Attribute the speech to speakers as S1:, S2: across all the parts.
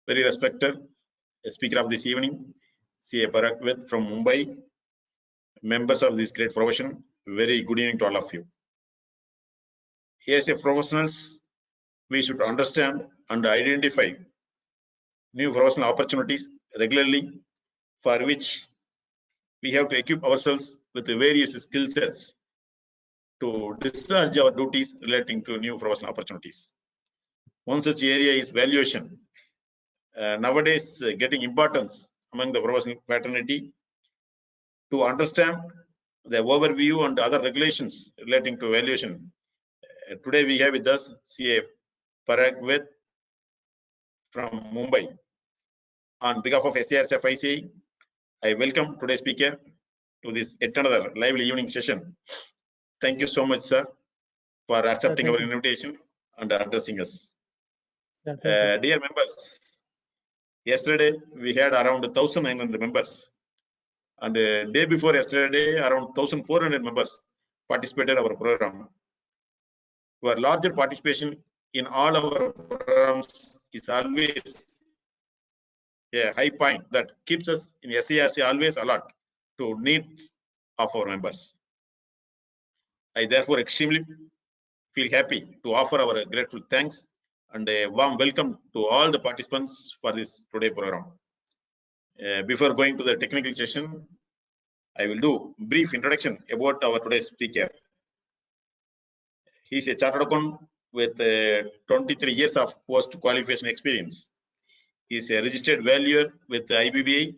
S1: very respected speaker of this evening, CA Parag Ved from Mumbai, members of this great profession, very good evening to all of you. As a professionals, we should understand and identify new professional opportunities regularly, for which we have to equip ourselves with the various skill sets to discharge our duties relating to new professional opportunities. One such area is valuation. Nowadays, getting importance among the professional fraternity to understand the overview and other regulations relating to valuation. Today we have with us CA Parag Ved from Mumbai. On behalf of SARCFICI, I welcome today's speaker to this yet another lively evening session. Thank you so much, sir, for accepting our invitation and addressing us. Dear members, yesterday we had around 1,900 members, and day before yesterday around 1,400 members participated in our program. Our larger participation in all our programs is always a high point that keeps us in SARC always alert to needs of our members. I therefore extremely feel happy to offer our grateful thanks and a warm welcome to all the participants for this today program. Before going to the technical session, I will do a brief introduction about our today's speaker. He is a chartered accountant with 23 years of post-qualification experience. He is a registered valuer with IBBI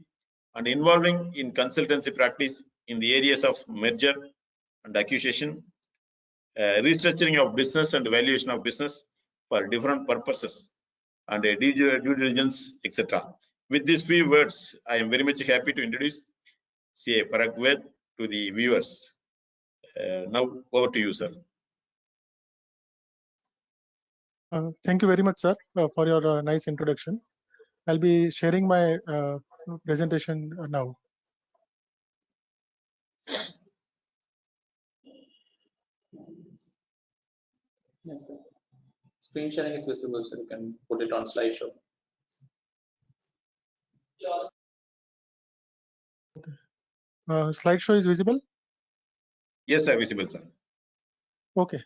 S1: and involving in consultancy practice in the areas of merger and acquisition, restructuring of business and valuation of business for different purposes, and due diligence, etc. With these few words, I am very much happy to introduce CA Parag Ved to the viewers. Now over to you, sir.
S2: Thank you very much, sir, for your nice introduction. I'll be sharing my presentation now.
S3: Yes, sir. Screen sharing is visible, so you can put it on slideshow.
S2: Slideshow is visible?
S1: Yes, sir, visible, sir.
S2: Okay.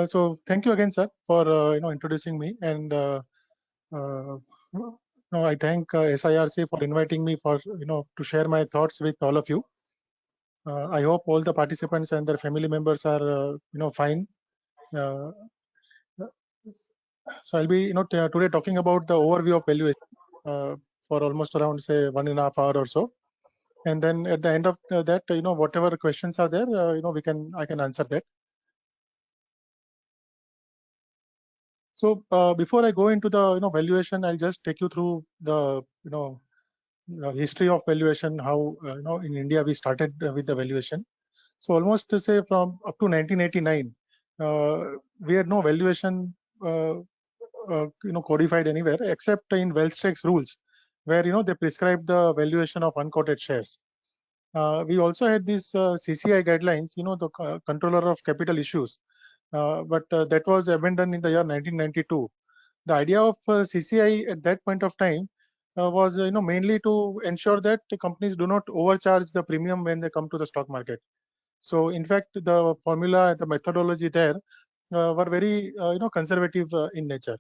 S2: So thank you again, sir, for introducing me, and I thank SIRC for inviting me for to share my thoughts with all of you. I hope all the participants and their family members are fine. So I'll be today talking about the overview of valuation for almost around say 1.5 hours or so, and then at the end of that whatever questions are there I can answer that. So before I go into the valuation, I'll just take you through the history of valuation, how in India we started with the valuation. So almost to say from up to 1989, we had no valuation codified anywhere except in Wealthtrax rules, where they prescribed the valuation of unquoted shares. We also had these CCI guidelines, the controller of capital issues, but that was abandoned in the year 1992. The idea of CCI at that point of time was mainly to ensure that the companies do not overcharge the premium when they come to the stock market. So in fact, the formula, the methodology there were very conservative in nature.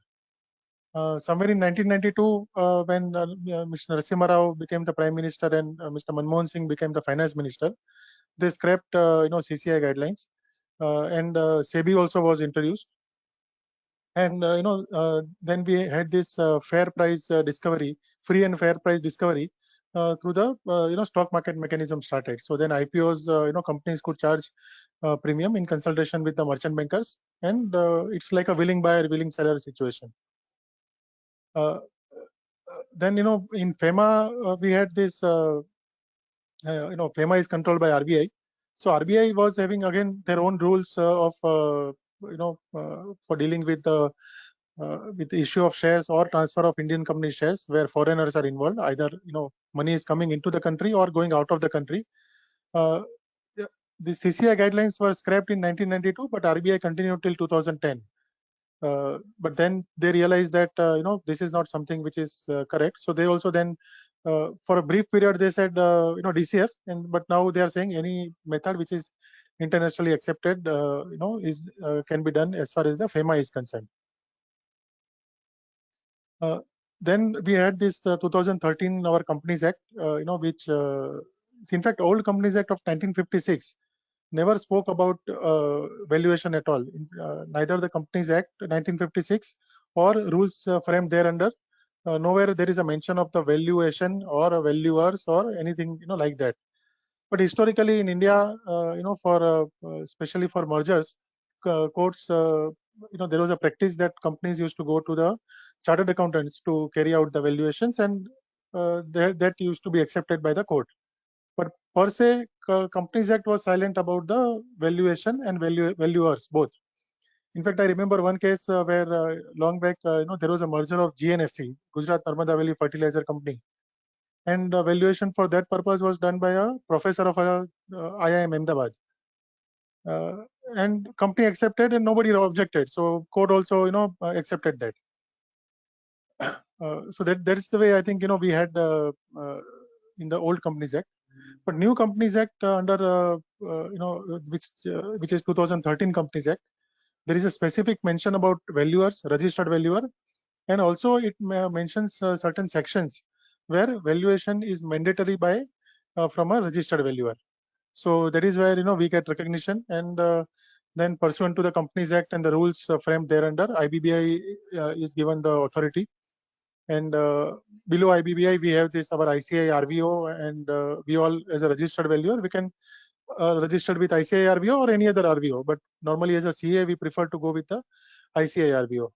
S2: Somewhere in 1992, when Mr. Narasimha Rao became the Prime Minister and Mr. Manmohan Singh became the Finance Minister, they scrapped CCI guidelines, and SEBI also was introduced. And then we had this fair price discovery, free and fair price discovery through the stock market mechanism started. So then IPOs, companies could charge premium in consultation with the merchant bankers, and it's like a willing buyer, willing seller situation. Then in FEMA we had this. FEMA is controlled by RBI, so RBI was having again their own rules of for dealing with the issue of shares or transfer of Indian company shares where foreigners are involved. Either money is coming into the country or going out of the country. The CCI guidelines were scrapped in 1992, but RBI continued till 2010. but then they realized that this is not something which is correct. So they also then for a brief period they said DCF, but now they are saying any method which is internationally accepted is can be done as far as the FEMA is concerned. Then we had this 2013 our Companies Act, which in fact old Companies Act of 1956 never spoke about valuation at all. Neither the Companies Act 1956 or rules framed thereunder. Nowhere there is a mention of the valuation or valuers or anything like that. But historically in India, for especially for mergers, courts, there was a practice that companies used to go to the chartered accountants to carry out the valuations, and that used to be accepted by the court. But per se, Companies Act was silent about the valuation and valuers both. In fact, I remember one case where long back, there was a merger of GNFC, Gujarat Narmada Valley Fertilizer Company, and valuation for that purpose was done by a professor of IIM Ahmedabad. And company accepted and nobody objected. So court also, accepted that. So that is the way I think, we had in the old Companies Act. But new Companies Act under, which is 2013 Companies Act, there is a specific mention about valuers, registered valuer, and also it mentions certain sections where valuation is mandatory by from a registered valuer. So that is where we get recognition, and then pursuant to the Companies Act and the rules framed thereunder, IBBI is given the authority. And below IBBI, we have this our ICAI RVO, and we all as a registered valuer, we can registered with ICAI RVO or any other RVO. But normally as a CA, we prefer to go with the ICAI RVO.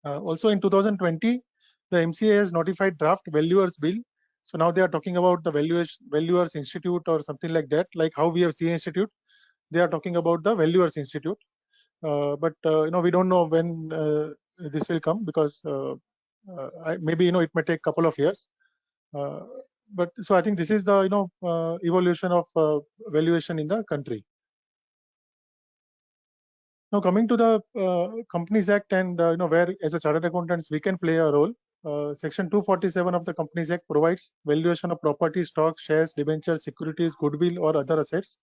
S2: Also in 2020, the MCA has notified draft valuers bill. So now they are talking about the valuers institute or something like that, like how we have CA institute. They are talking about the valuers institute. But we don't know when this will come, because maybe it may take a couple of years. But so I think this is the evolution of valuation in the country. Now coming to the Companies Act, and where as a chartered accountants we can play a role. Section 247 of the Companies Act provides valuation of property, stocks, shares, debentures, securities, goodwill, or other assets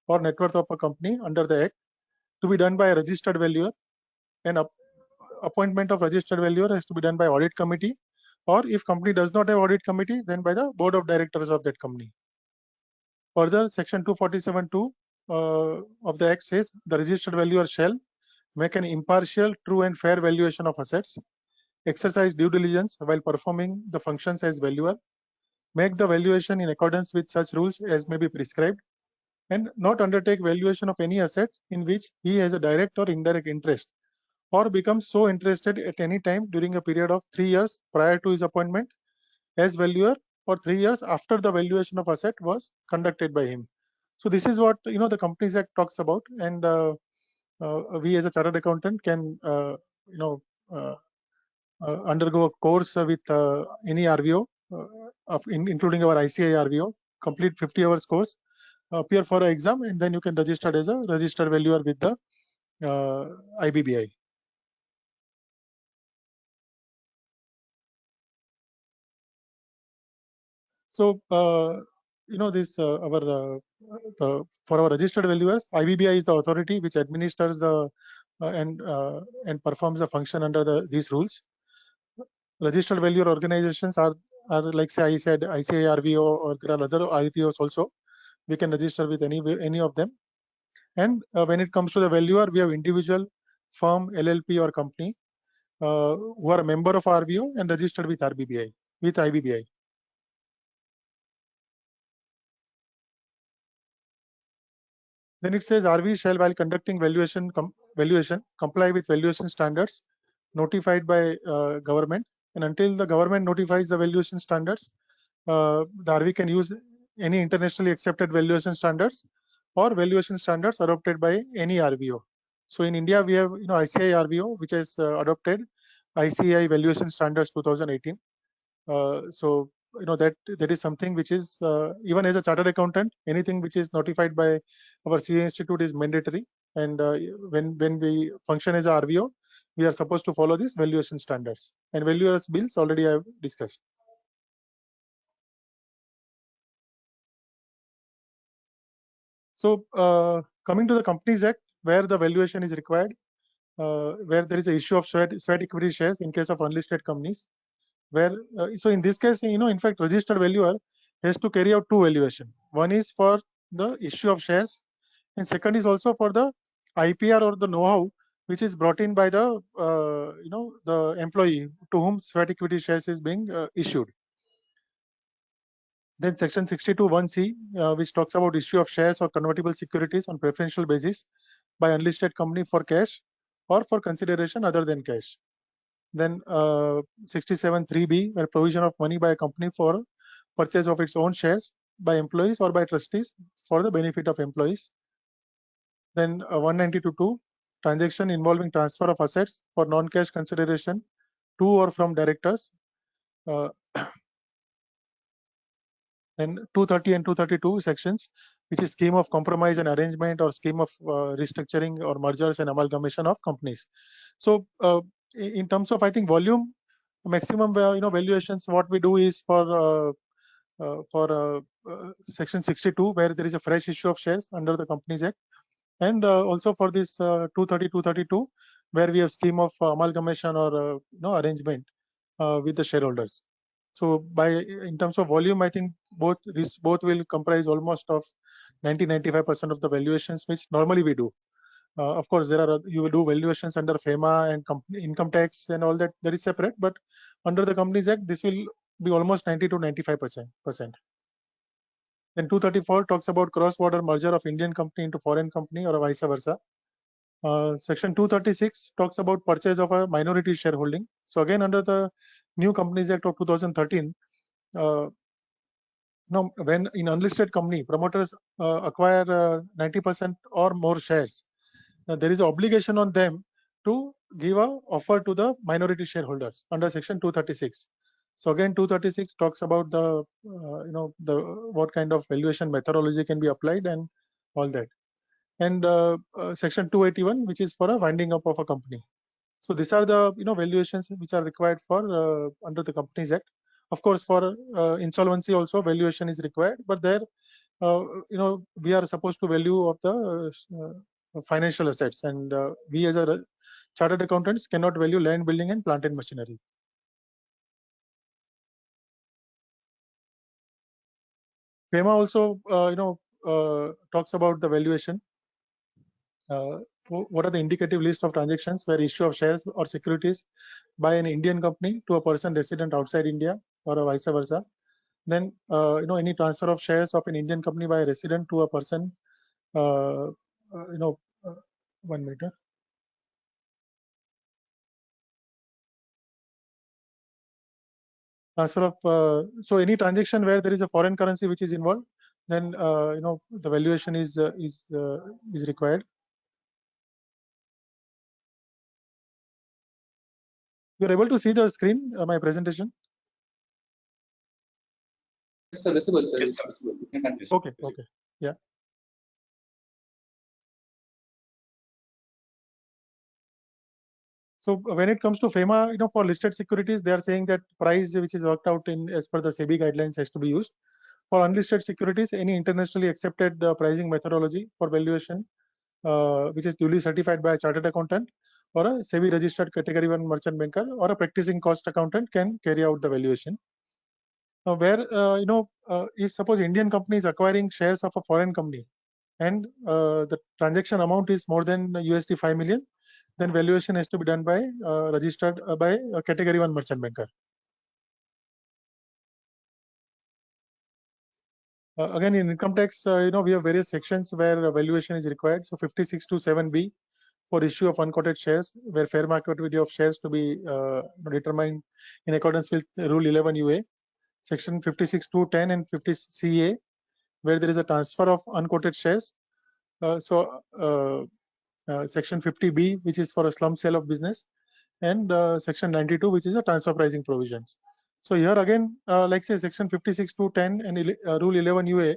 S2: or net worth of a company under the Act to be done by a registered valuer, and appointment of registered valuer has to be done by audit committee, or if company does not have audit committee, then by the board of directors of that company. Further, section 247(2) of the Act says the registered valuer shall make an impartial, true and fair valuation of assets, exercise due diligence while performing the functions as valuer, make the valuation in accordance with such rules as may be prescribed, and not undertake valuation of any assets in which he has a direct or indirect interest, or becomes so interested at any time during a period of 3 years prior to his appointment as valuer, or 3 years after the valuation of asset was conducted by him. So this is what the Companies Act talks about, and we as a chartered accountant can undergo a course with any RVO, including our ICAI RVO, complete 50 hours course, appear for an exam, and then you can register as a registered valuer with the IBBI. So this for our registered valuers, IBBI is the authority which administers the and performs the function under these rules. Registered valuer organizations are like, say, I said ICAI RVO, or there are other RVOs also. We can register with any of them. And when it comes to the valuer, we have individual, firm, LLP or company who are a member of RVO and registered with IBBI. Then it says RV shall, while conducting valuation, comply with valuation standards notified by government, and until the government notifies the valuation standards, the RV can use any internationally accepted valuation standards or valuation standards adopted by any RVO. So in India, we have ICAI RVO, which has adopted ICAI Valuation Standards 2018. So that is something which is even as a chartered accountant, anything which is notified by our CA Institute is mandatory. And when we function as a RVO, we are supposed to follow these valuation standards, and valuers bills already I have discussed. So coming to the Companies Act, where the valuation is required, where there is a issue of sweat equity shares in case of unlisted companies, where so in this case, in fact, registered valuer has to carry out two valuation. One is for the issue of shares, and second is also for the IPR or the know-how which is brought in by the the employee to whom sweat equity shares is being issued. Then section 62(1)(c), which talks about issue of shares or convertible securities on preferential basis by unlisted company for cash or for consideration other than cash. Then 67(3)(b), where provision of money by a company for purchase of its own shares by employees or by trustees for the benefit of employees. Then 192(2), transaction involving transfer of assets for non-cash consideration to or from directors. Then 230 and 232 sections, which is scheme of compromise and arrangement or scheme of restructuring or mergers and amalgamation of companies. So in terms of, I think, volume, maximum valuations, what we do is for section 62, where there is a fresh issue of shares under the Companies Act, and also for this 230, 232, where we have scheme of amalgamation or arrangement with the shareholders. So in terms of volume, I think both will comprise almost of 90-95% of the valuations which normally we do. Of course, you will do valuations under FEMA and income tax and all that is separate, but under the Companies Act, this will be almost 90-95%. Then 234 talks about cross-border merger of Indian company into foreign company or vice versa. Section 236 talks about purchase of a minority shareholding. So again, under the new Companies Act of 2013, when in unlisted company, promoters acquire 90% or more shares, there is an obligation on them to give a offer to the minority shareholders under section 236. So again, 236 talks about the what kind of valuation methodology can be applied and all that. And section 281, which is for a winding up of a company. So these are the valuations which are required for under the Companies Act. Of course, for insolvency also valuation is required, but there we are supposed to value of the financial assets, and we as a chartered accountants cannot value land, building, and plant and machinery. FEMA also talks about the valuation. What are the indicative list of transactions where issue of shares or securities by an Indian company to a person resident outside India or vice versa. Then any transfer of shares of an Indian company by a resident to a person 1 minute. Transfer of so any transaction where there is a foreign currency which is involved, then the valuation is required. You are able to see the screen, my presentation?
S3: Yes, sir, visible, sir.
S1: Yes,
S3: It's
S1: sir.
S3: visible. You can continue.
S2: Okay, okay, yeah. So when it comes to FEMA, for listed securities, they are saying that price which is worked out in as per the SEBI guidelines has to be used. For unlisted securities, any internationally accepted pricing methodology for valuation, which is duly certified by a chartered accountant or a SEBI registered category 1 merchant banker or a practicing cost accountant can carry out the valuation. Where if suppose Indian company is acquiring shares of a foreign company and the transaction amount is more than USD 5 million, then valuation has to be done by registered by a category 1 merchant banker. Again, in income tax, we have various sections where valuation is required. So 56 to 7B for issue of unquoted shares, where fair market value of shares to be determined in accordance with Rule 11 UA. Section 56 to 10 and 50 CA, where there is a transfer of unquoted shares. Section 50B, which is for a slump sale of business, and section 92, which is a transfer pricing provisions. So here again, like say section 56 to 10 and Rule 11 UA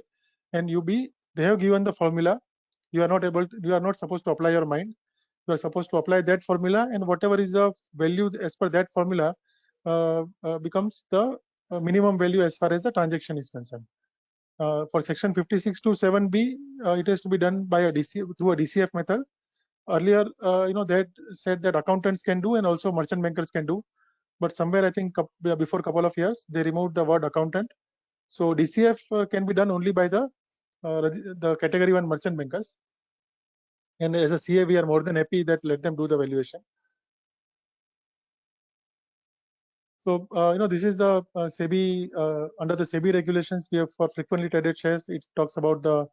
S2: and UB, they have given the formula. You are not supposed to apply your mind. You are supposed to apply that formula, and whatever is the value as per that formula becomes the minimum value as far as the transaction is concerned. For section 56(2)(7)(b), it has to be done by a through a DCF method. Earlier, that said that accountants can do and also merchant bankers can do, but somewhere I think before a couple of years they removed the word accountant. So DCF can be done only by the category 1 merchant bankers. And as a CA, we are more than happy that let them do the valuation. So, this is the SEBI, under the SEBI regulations, we have for frequently traded shares, it talks about the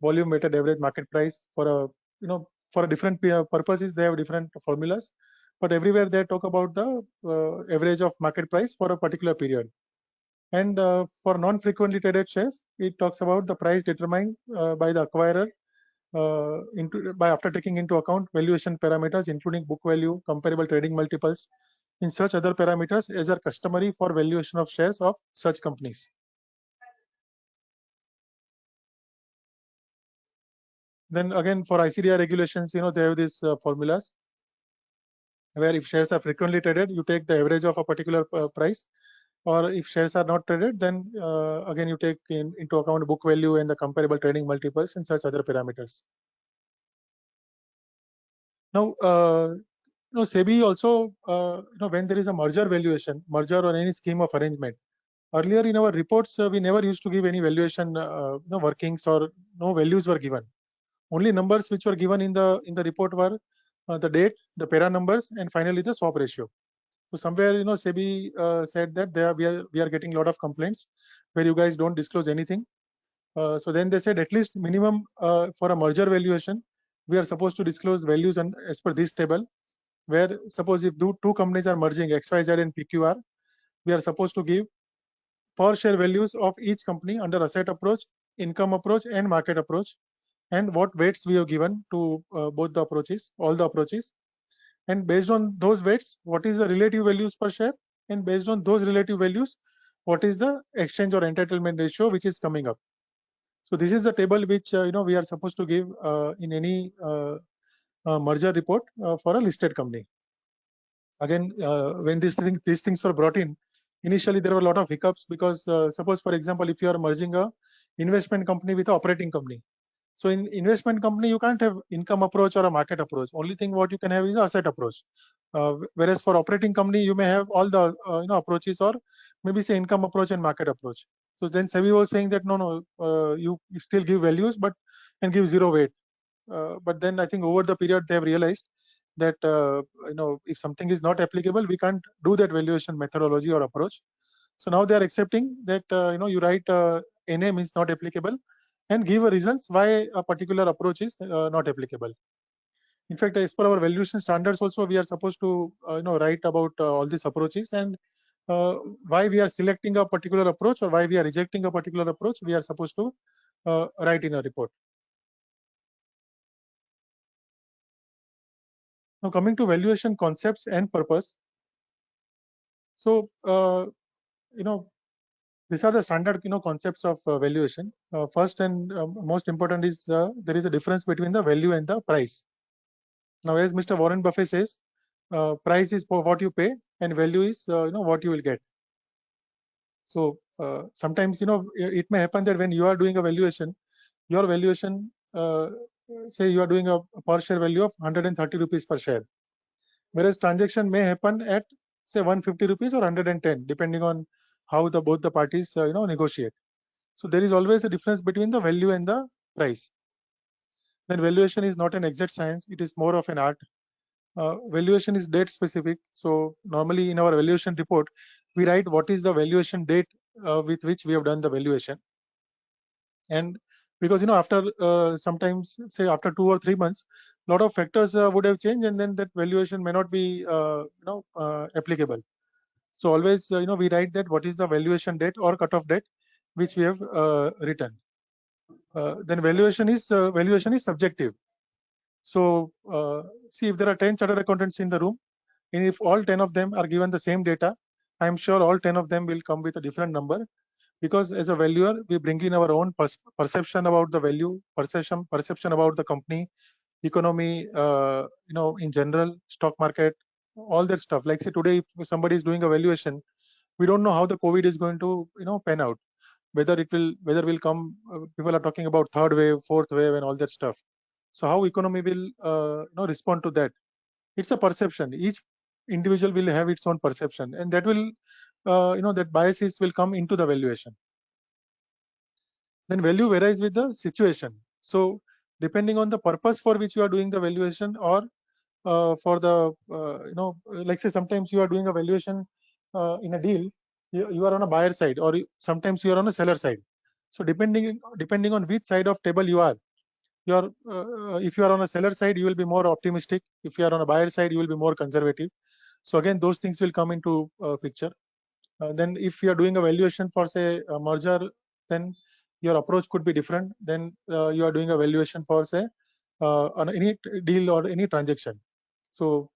S2: volume weighted average market price for a, for a different purposes, they have different formulas, but everywhere they talk about the average of market price for a particular period. And for non-frequently traded shares, it talks about the price determined by the acquirer by after taking into account valuation parameters, including book value, comparable trading multiples, in such other parameters as are customary for valuation of shares of such companies. Then again, for ICDR regulations, they have these formulas where if shares are frequently traded, you take the average of a particular price, or if shares are not traded, then again you take into account book value and the comparable trading multiples and such other parameters. Now, SEBI also, when there is a merger valuation, merger or any scheme of arrangement, earlier in our reports, we never used to give any valuation, workings, or no values were given. Only numbers which were given in the report were the date, the para numbers, and finally the swap ratio. So somewhere, SEBI said that we are getting a lot of complaints where you guys don't disclose anything. So then they said at least minimum for a merger valuation, we are supposed to disclose values and as per this table, where suppose if two companies are merging, XYZ and PQR, we are supposed to give per share values of each company under asset approach, income approach, and market approach, and what weights we have given to both the approaches, all the approaches. And based on those weights, what is the relative values per share? And based on those relative values, what is the exchange or entitlement ratio which is coming up? So this is the table which we are supposed to give in any merger report for a listed company. Again, when these things were brought in, initially there were a lot of hiccups because suppose, for example, if you are merging a investment company with an operating company. So in investment company, you can't have income approach or a market approach. Only thing what you can have is asset approach. Whereas for operating company, you may have all the approaches, or maybe say income approach and market approach. So then SEBI was saying that no, you still give values, but and give zero weight. But then I think over the period they have realized that if something is not applicable, we can't do that valuation methodology or approach. So now they are accepting that you write NA means not applicable, and give reasons why a particular approach is not applicable. In fact, as per our valuation standards also, we are supposed to write about all these approaches and why we are selecting a particular approach or why we are rejecting a particular approach. We are supposed to write in a report. Now coming to valuation concepts and purpose. So these are the standard concepts of valuation. First and most important is there is a difference between the value and the price. Now, as Mr. Warren Buffett says, price is for what you pay and value is what you will get. So sometimes it may happen that when you are doing a valuation, your valuation say you are doing a per share value of 130 rupees per share, whereas transaction may happen at say 150 rupees or 110, depending on how both the parties negotiate. So there is always a difference between the value and the price. Then valuation is not an exact science; it is more of an art. Valuation is date specific. So normally in our valuation report, we write what is the valuation date with which we have done the valuation. And because after sometimes say after 2 or 3 months, a lot of factors would have changed, and then that valuation may not be applicable. So always we write that what is the valuation date or cutoff date which we have written. Then valuation is subjective. So see, if there are 10 chartered accountants in the room, and if all 10 of them are given the same data, I am sure all 10 of them will come with a different number, because as a valuer, we bring in our own perception about the value, perception about the company, economy, in general, stock market, all that stuff. Like say today, if somebody is doing a valuation, we don't know how the COVID is going to, pan out. Whether will come. People are talking about third wave, fourth wave, and all that stuff. So how economy will, respond to that? It's a perception. Each individual will have its own perception, and that will, that biases will come into the valuation. Then value varies with the situation. So depending on the purpose for which you are doing the valuation, or for the, like say sometimes you are doing a valuation in a deal, you are on a buyer side, or sometimes you are on a seller side. So depending on which side of table you are, if you are on a seller side, you will be more optimistic. If you are on a buyer side, you will be more conservative. So again, those things will come into picture. Then if you are doing a valuation for say a merger, then your approach could be different than you are doing a valuation for say on any deal or any transaction. So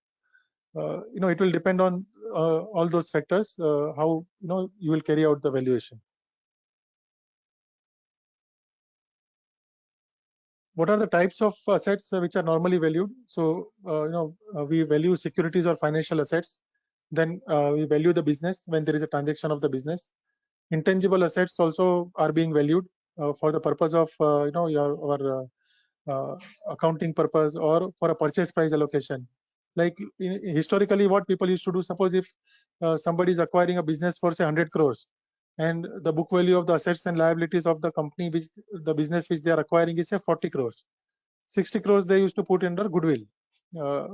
S2: it will depend on all those factors, how you will carry out the valuation. What are the types of assets which are normally valued? So we value securities or financial assets. Then we value the business when there is a transaction of the business. Intangible assets also are being valued for the purpose of our accounting purpose, or for a purchase price allocation. Like historically, what people used to do, suppose if somebody is acquiring a business for say 100 crores, and the book value of the assets and liabilities of the company, which the business which they are acquiring, is say 40 crores. 60 crores they used to put under goodwill.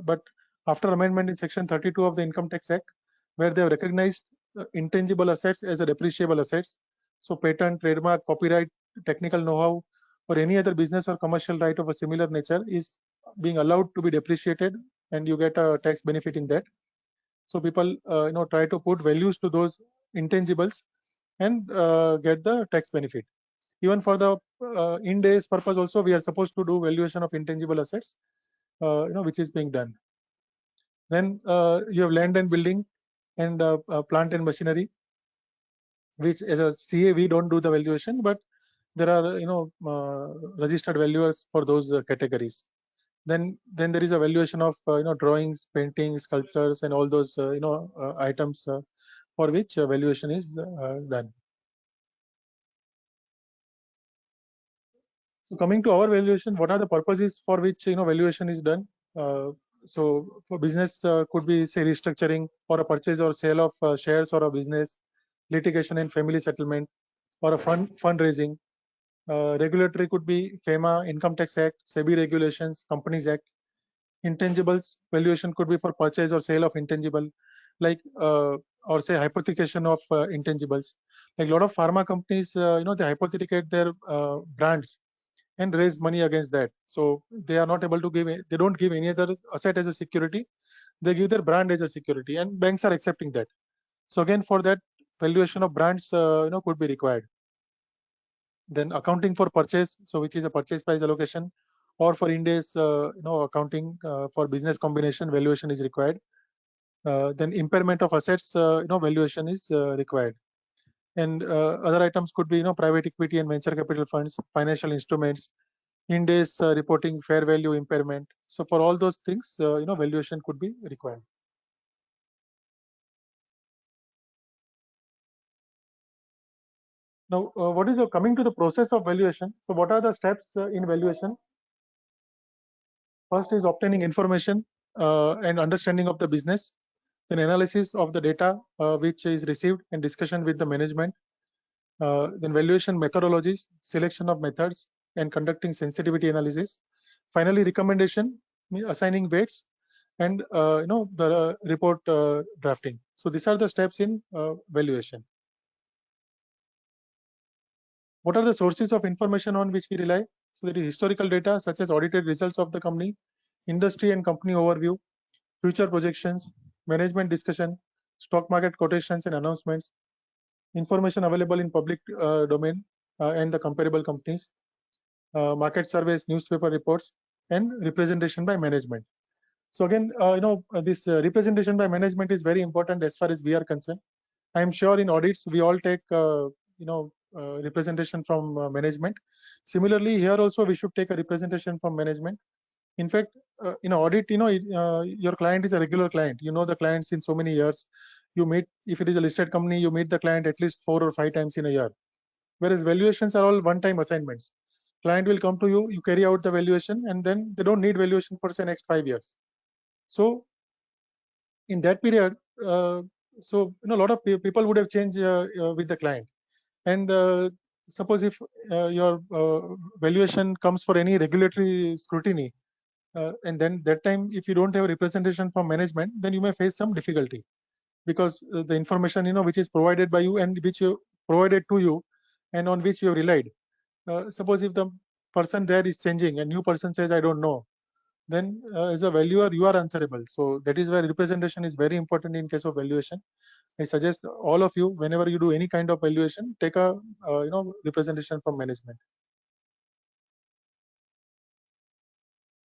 S2: But after amendment in section 32 of the Income Tax Act, where they have recognized intangible assets as a depreciable assets, so patent, trademark, copyright, technical know-how, or any other business or commercial right of a similar nature is being allowed to be depreciated, and you get a tax benefit in that. So people try to put values to those intangibles and get the tax benefit. Even for the Ind AS purpose also, we are supposed to do valuation of intangible assets, which is being done. Then you have land and building, and plant and machinery, which as a CA we don't do the valuation, but there are registered valuers for those categories. Then there is a valuation of drawings, paintings, sculptures, and all those items for which valuation is done. So coming to our valuation, what are the purposes for which valuation is done? So for business could be say restructuring, or a purchase or sale of shares or a business, litigation and family settlement, or a fundraising. Regulatory could be FEMA, Income Tax Act, SEBI regulations, Companies Act. Intangibles valuation could be for purchase or sale of intangible, like or say hypothecation of intangibles. Like a lot of pharma companies, they hypothecate their brands and raise money against that. So they are not able to give, they don't give any other asset as a security. They give their brand as a security, and banks are accepting that. So again, for that, valuation of brands could be required. Then accounting for purchase, so which is a purchase price allocation, or for Ind AS accounting for business combination, valuation is required. Then impairment of assets, valuation is required. And other items could be private equity and venture capital funds, financial instruments, Ind AS reporting fair value impairment. So for all those things, valuation could be required. Now, what is coming to the process of valuation? So what are the steps in valuation? First is obtaining information and understanding of the business. Then analysis of the data which is received, and discussion with the management. Then valuation methodologies, selection of methods, and conducting sensitivity analysis. Finally, recommendation, assigning weights, and the report drafting. So these are the steps in valuation. What are the sources of information on which we rely? So there is historical data such as audited results of the company, industry and company overview, future projections, management discussion, stock market quotations and announcements, information available in public domain and the comparable companies, market surveys, newspaper reports, and representation by management. So again, this representation by management is very important as far as we are concerned. I am sure in audits we all take representation from management. Similarly, here also we should take a representation from management. In fact, in audit, your client is a regular client. You know the clients in so many years. You meet, if it is a listed company, you meet the client at least 4 or 5 times in a year. Whereas valuations are all one-time assignments. Client will come to you, you carry out the valuation, and then they don't need valuation for say next 5 years. So in that period, a lot of people would have changed with the client. And suppose if your valuation comes for any regulatory scrutiny, and then that time, if you don't have representation from management, then you may face some difficulty, because the information which is provided by you and which you provided to you and on which you have relied. Suppose if the person there is changing, a new person says I don't know, then as a valuer you are answerable. So that is where representation is very important in case of valuation. I suggest all of you, whenever you do any kind of valuation, take a representation from management.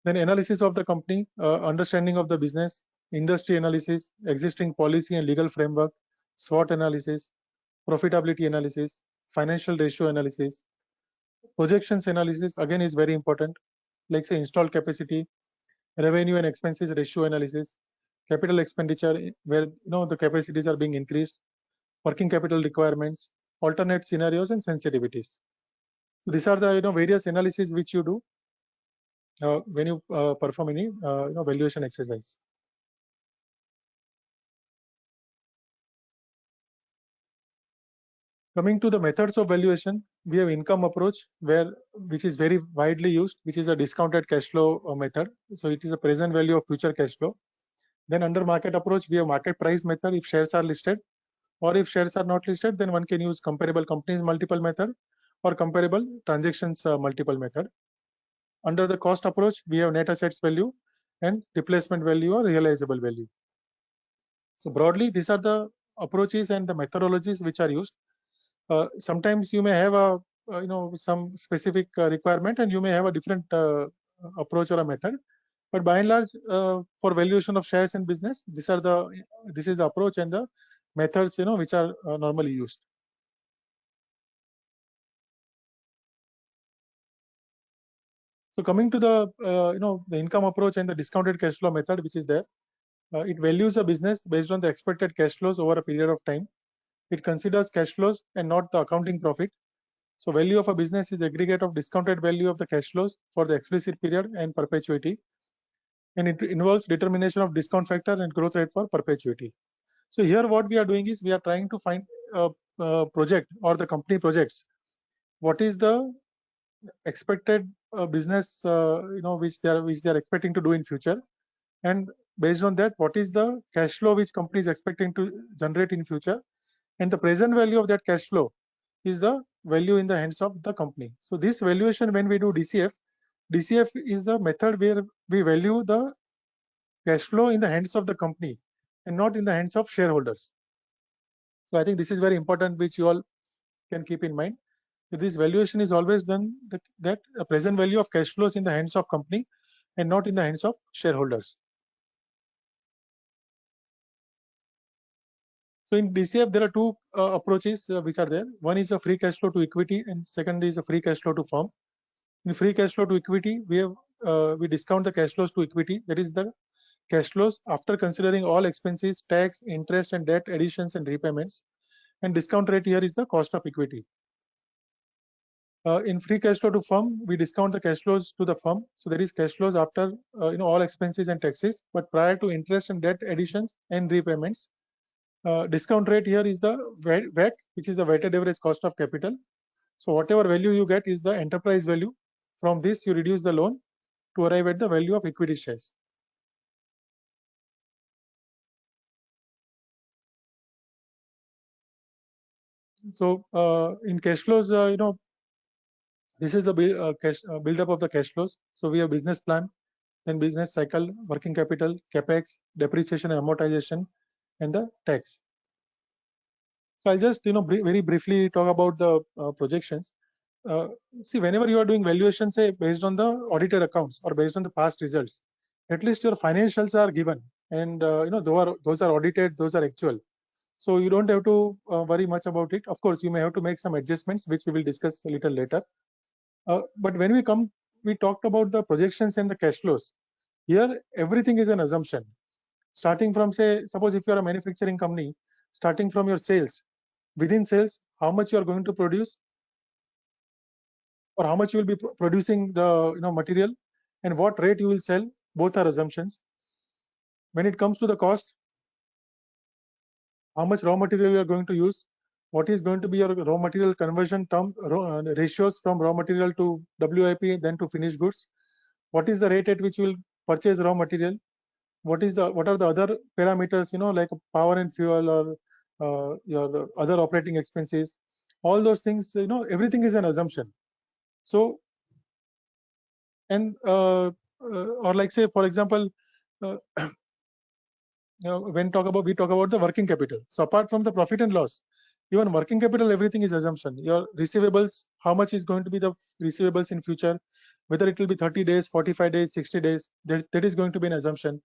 S2: Then analysis of the company, understanding of the business, industry analysis, existing policy and legal framework, SWOT analysis, profitability analysis, financial ratio analysis, projections analysis again is very important, like say installed capacity, revenue and expenses ratio analysis, capital expenditure where the capacities are being increased, working capital requirements, alternate scenarios and sensitivities. So these are the various analyses which you do when you perform any valuation exercise. Coming to the methods of valuation, we have income approach, which is very widely used, which is a discounted cash flow method. So it is a present value of future cash flow. Then under market approach, we have market price method if shares are listed, or if shares are not listed, then one can use comparable companies multiple method or comparable transactions multiple method. Under the cost approach, we have net assets value and replacement value or realizable value. So broadly, these are the approaches and the methodologies which are used. Sometimes you may have a some specific requirement, and you may have a different approach or a method. But by and large, for valuation of shares in business, this is the approach and the methods which are normally used. So coming to the the income approach and the discounted cash flow method, which is there, it values a business based on the expected cash flows over a period of time. It considers cash flows and not the accounting profit. So value of a business is aggregate of discounted value of the cash flows for the explicit period and perpetuity. And it involves determination of discount factor and growth rate for perpetuity. So here what we are doing is we are trying to find a project or the company projects. What is the expected business which they are expecting to do in future, and based on that, what is the cash flow which company is expecting to generate in future, and the present value of that cash flow is the value in the hands of the company. So this valuation, when we do DCF is the method where we value the cash flow in the hands of the company and not in the hands of shareholders. So I think this is very important, which you all can keep in mind. This valuation is always done that a present value of cash flows in the hands of company and not in the hands of shareholders. So in DCF, there are two approaches which are there. One is a free cash flow to equity, and second is a free cash flow to firm. In free cash flow to equity, we discount the cash flows to equity. That is the cash flows after considering all expenses, tax, interest, and debt additions and repayments. And discount rate here is the cost of equity. In free cash flow to firm, we discount the cash flows to the firm. So there is cash flows after all expenses and taxes, but prior to interest and debt additions and repayments. Discount rate here is the WACC, which is the weighted average cost of capital. So whatever value you get is the enterprise value. From this, you reduce the loan to arrive at the value of equity shares. So in cash flows, this is the build-up of the cash flows. So we have business plan, then business cycle, working capital, capex, depreciation and amortization, and the tax. So I'll just very briefly talk about the projections. See, whenever you are doing valuation, say based on the audited accounts or based on the past results, at least your financials are given, and those are audited, those are actual. So you don't have to worry much about it. Of course, you may have to make some adjustments, which we will discuss a little later. But when we come we talked about the projections and the cash flows. Here, everything is an assumption. Starting from, say, suppose if you are a manufacturing company, starting from your sales, within sales, how much you are going to produce, or how much you will be producing the material, and what rate you will sell. Both are assumptions. When it comes to the cost, how much raw material you are going to use, what is going to be your raw material conversion ratios from raw material to WIP, then to finished goods. What is the rate at which you will purchase raw material? What are the other parameters, like power and fuel, or your other operating expenses? All those things, everything is an assumption. So, and or like, say, for example, when we talk about the working capital. So apart from the profit and loss, even working capital, everything is assumption. Your receivables, how much is going to be the receivables in future, whether it will be 30 days, 45 days, 60 days, that is going to be an assumption.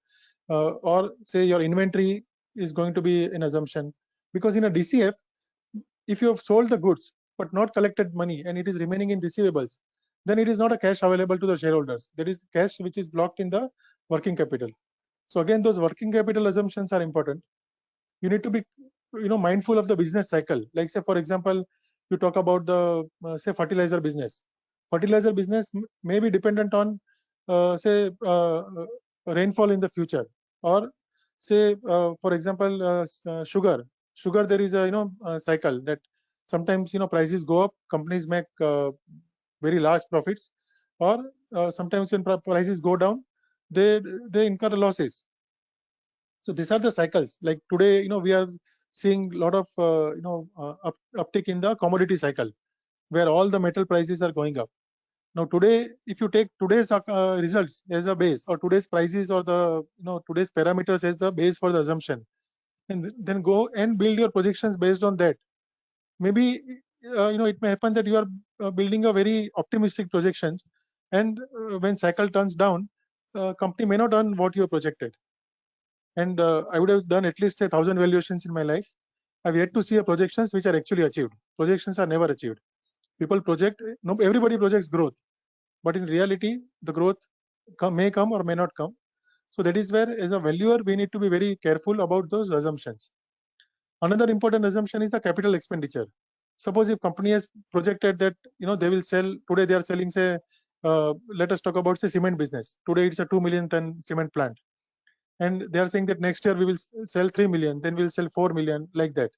S2: Or say your inventory is going to be an assumption, because in a DCF, if you have sold the goods but not collected money and it is remaining in receivables, then it is not a cash available to the shareholders. That is cash which is blocked in the working capital. So again, those working capital assumptions are important. You need to be mindful of the business cycle. Like, say, for example, you talk about the say fertilizer business. Fertilizer business may be dependent on say rainfall in the future, or say for example sugar. There is a cycle that sometimes prices go up, companies make very large profits, or sometimes when prices go down, they incur losses. So these are the cycles. Like today, we are seeing a lot of uptick in the commodity cycle, where all the metal prices are going up. Now today, if you take today's results as a base, or today's prices, or the today's parameters as the base for the assumption, and then go and build your projections based on that. Maybe it may happen that you are building a very optimistic projections, and when cycle turns down, company may not earn what you have projected. And I would have done at least 1,000 valuations in my life. I've yet to see a projections which are actually achieved. Projections are never achieved. People project, no, everybody projects growth, but in reality, the growth may come or may not come. So that is where, as a valuer, we need to be very careful about those assumptions. Another important assumption is the capital expenditure. Suppose if company has projected that they will sell, today they are selling, say, let us talk about, say, cement business. Today it's a 2 million ton cement plant, and they are saying that next year we will sell 3 million, then we'll sell 4 million, like that.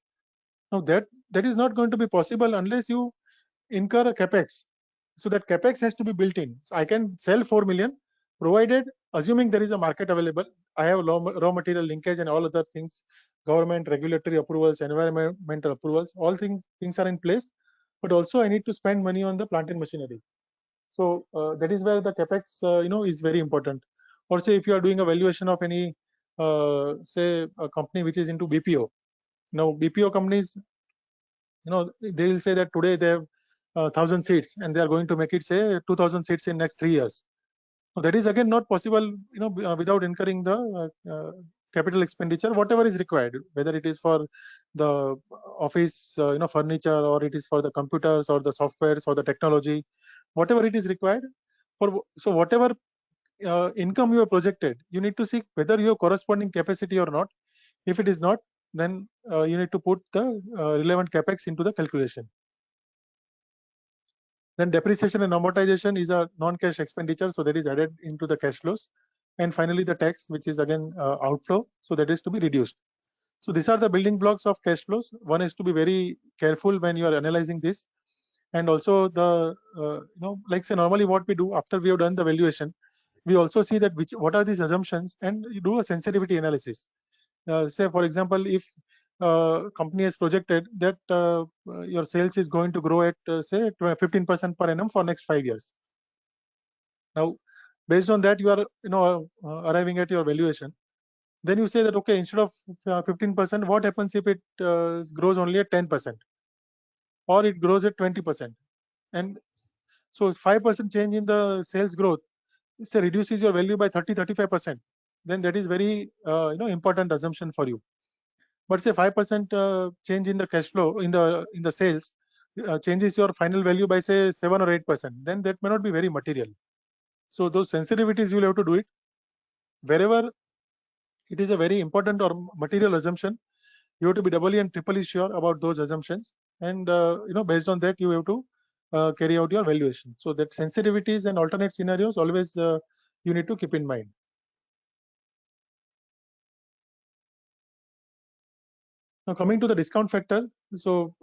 S2: Now that is not going to be possible unless you incur a capex. So that capex has to be built in. So I can sell 4 million, provided, assuming there is a market available, I have raw material linkage and all other things, government regulatory approvals, environmental approvals, all things are in place. But also I need to spend money on the plant and machinery. So that is where the capex is very important. Or say if you are doing a valuation of any say a company which is into BPO. Now BPO companies, they will say that today they have 1,000 seats and they are going to make it, say, 2,000 seats in next 3 years. Now that is again not possible, without incurring the capital expenditure, whatever is required, whether it is for the office, furniture, or it is for the computers or the softwares or the technology, whatever it is required for. So whatever income you have projected, you need to see whether you have corresponding capacity or not. If it is not, then you need to put the relevant capex into the calculation. Then depreciation and amortization is a non-cash expenditure, so that is added into the cash flows. And finally, the tax, which is again outflow, so that is to be reduced. So these are the building blocks of cash flows. One is to be very careful when you are analyzing this, and also the like, say, normally what we do after we have done the valuation, we also see that what are these assumptions, and you do a sensitivity analysis. Say, for example, if company has projected that your sales is going to grow at say 15% per annum for next 5 years. Now, based on that, you are arriving at your valuation. Then you say that, okay, instead of 15%, what happens if it grows only at 10%, or it grows at 20%? And so 5% change in the sales growth, say, reduces your value by 30-35%. Then that is very important assumption for you. But say 5% change in the cash flow in the sales changes your final value by, say, 7 or 8%. Then that may not be very material. So those sensitivities you will have to do it wherever it is a very important or material assumption. You have to be doubly and triply sure about those assumptions, and based on that you have to carry out your valuation. So that sensitivities and alternate scenarios always you need to keep in mind. Now coming to the discount factor, so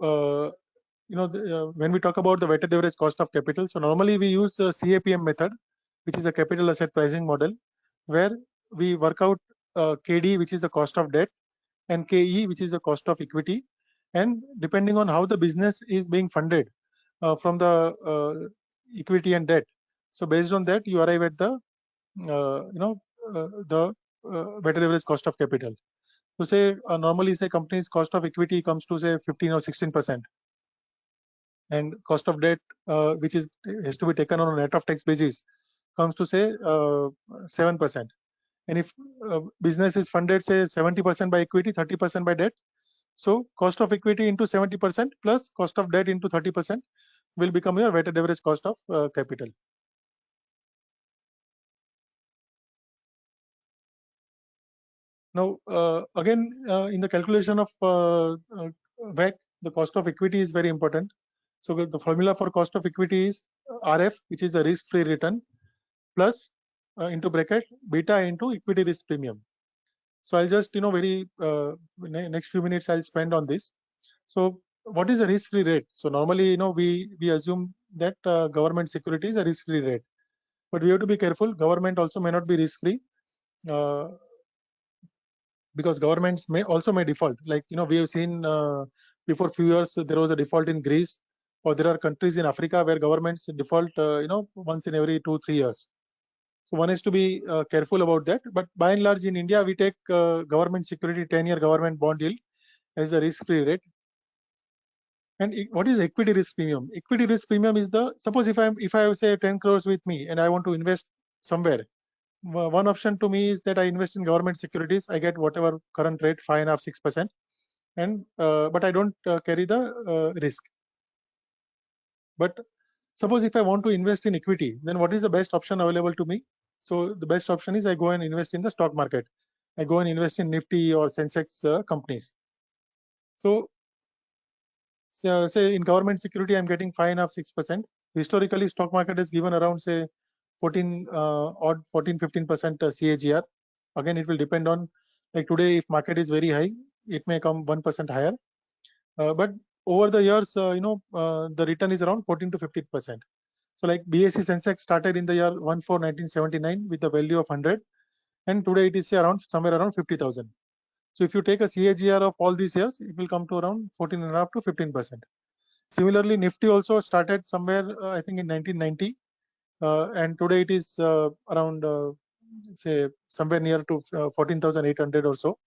S2: when we talk about the weighted average cost of capital, so normally we use CAPM method, which is a capital asset pricing model, where we work out KD, which is the cost of debt, and KE, which is the cost of equity, and depending on how the business is being funded from the equity and debt, so based on that you arrive at the weighted average cost of capital. So say normally say company's cost of equity comes to say 15 or 16%, and cost of debt which has to be taken on a net of tax basis comes to say 7%. And if business is funded say 70% by equity, 30% by debt, so cost of equity into 70% plus cost of debt into 30% will become your weighted average cost of capital. Now again in the calculation of WACC, the cost of equity is very important. So the formula for cost of equity is RF, which is the risk-free return, plus into bracket beta into equity risk premium. So I'll just very next few minutes I'll spend on this. So what is the risk-free rate? So normally we assume that government security is a risk-free rate, but we have to be careful. Government also may not be risk-free because governments may default. Like we have seen before few years there was a default in Greece, or there are countries in Africa where governments default once in every 2-3 years. So one has to be careful about that. But by and large in India we take government security 10-year government bond yield as the risk-free rate. And what is equity risk premium? Equity risk premium is the, suppose if I have say 10 crores with me and I want to invest somewhere. One option to me is that I invest in government securities. I get whatever current rate, 5.5-6%, and but I don't carry the risk. But suppose if I want to invest in equity, then what is the best option available to me? So the best option is I go and invest in the stock market. I go and invest in Nifty or Sensex companies. So say in government security, I'm getting 5.5-6%. Historically, stock market has given around say 14-15% CAGR. Again, it will depend on, like today, if market is very high, it may come 1% higher. But over the years, the return is around 14-15%. So like BSE Sensex started in the year 1979 with a value of 100, and today it is say around somewhere around 50,000. So if you take a CAGR of all these years, it will come to around 14.5-15%. Similarly, Nifty also started somewhere I think in 1990, and today it is around say somewhere near to 14,800 or so.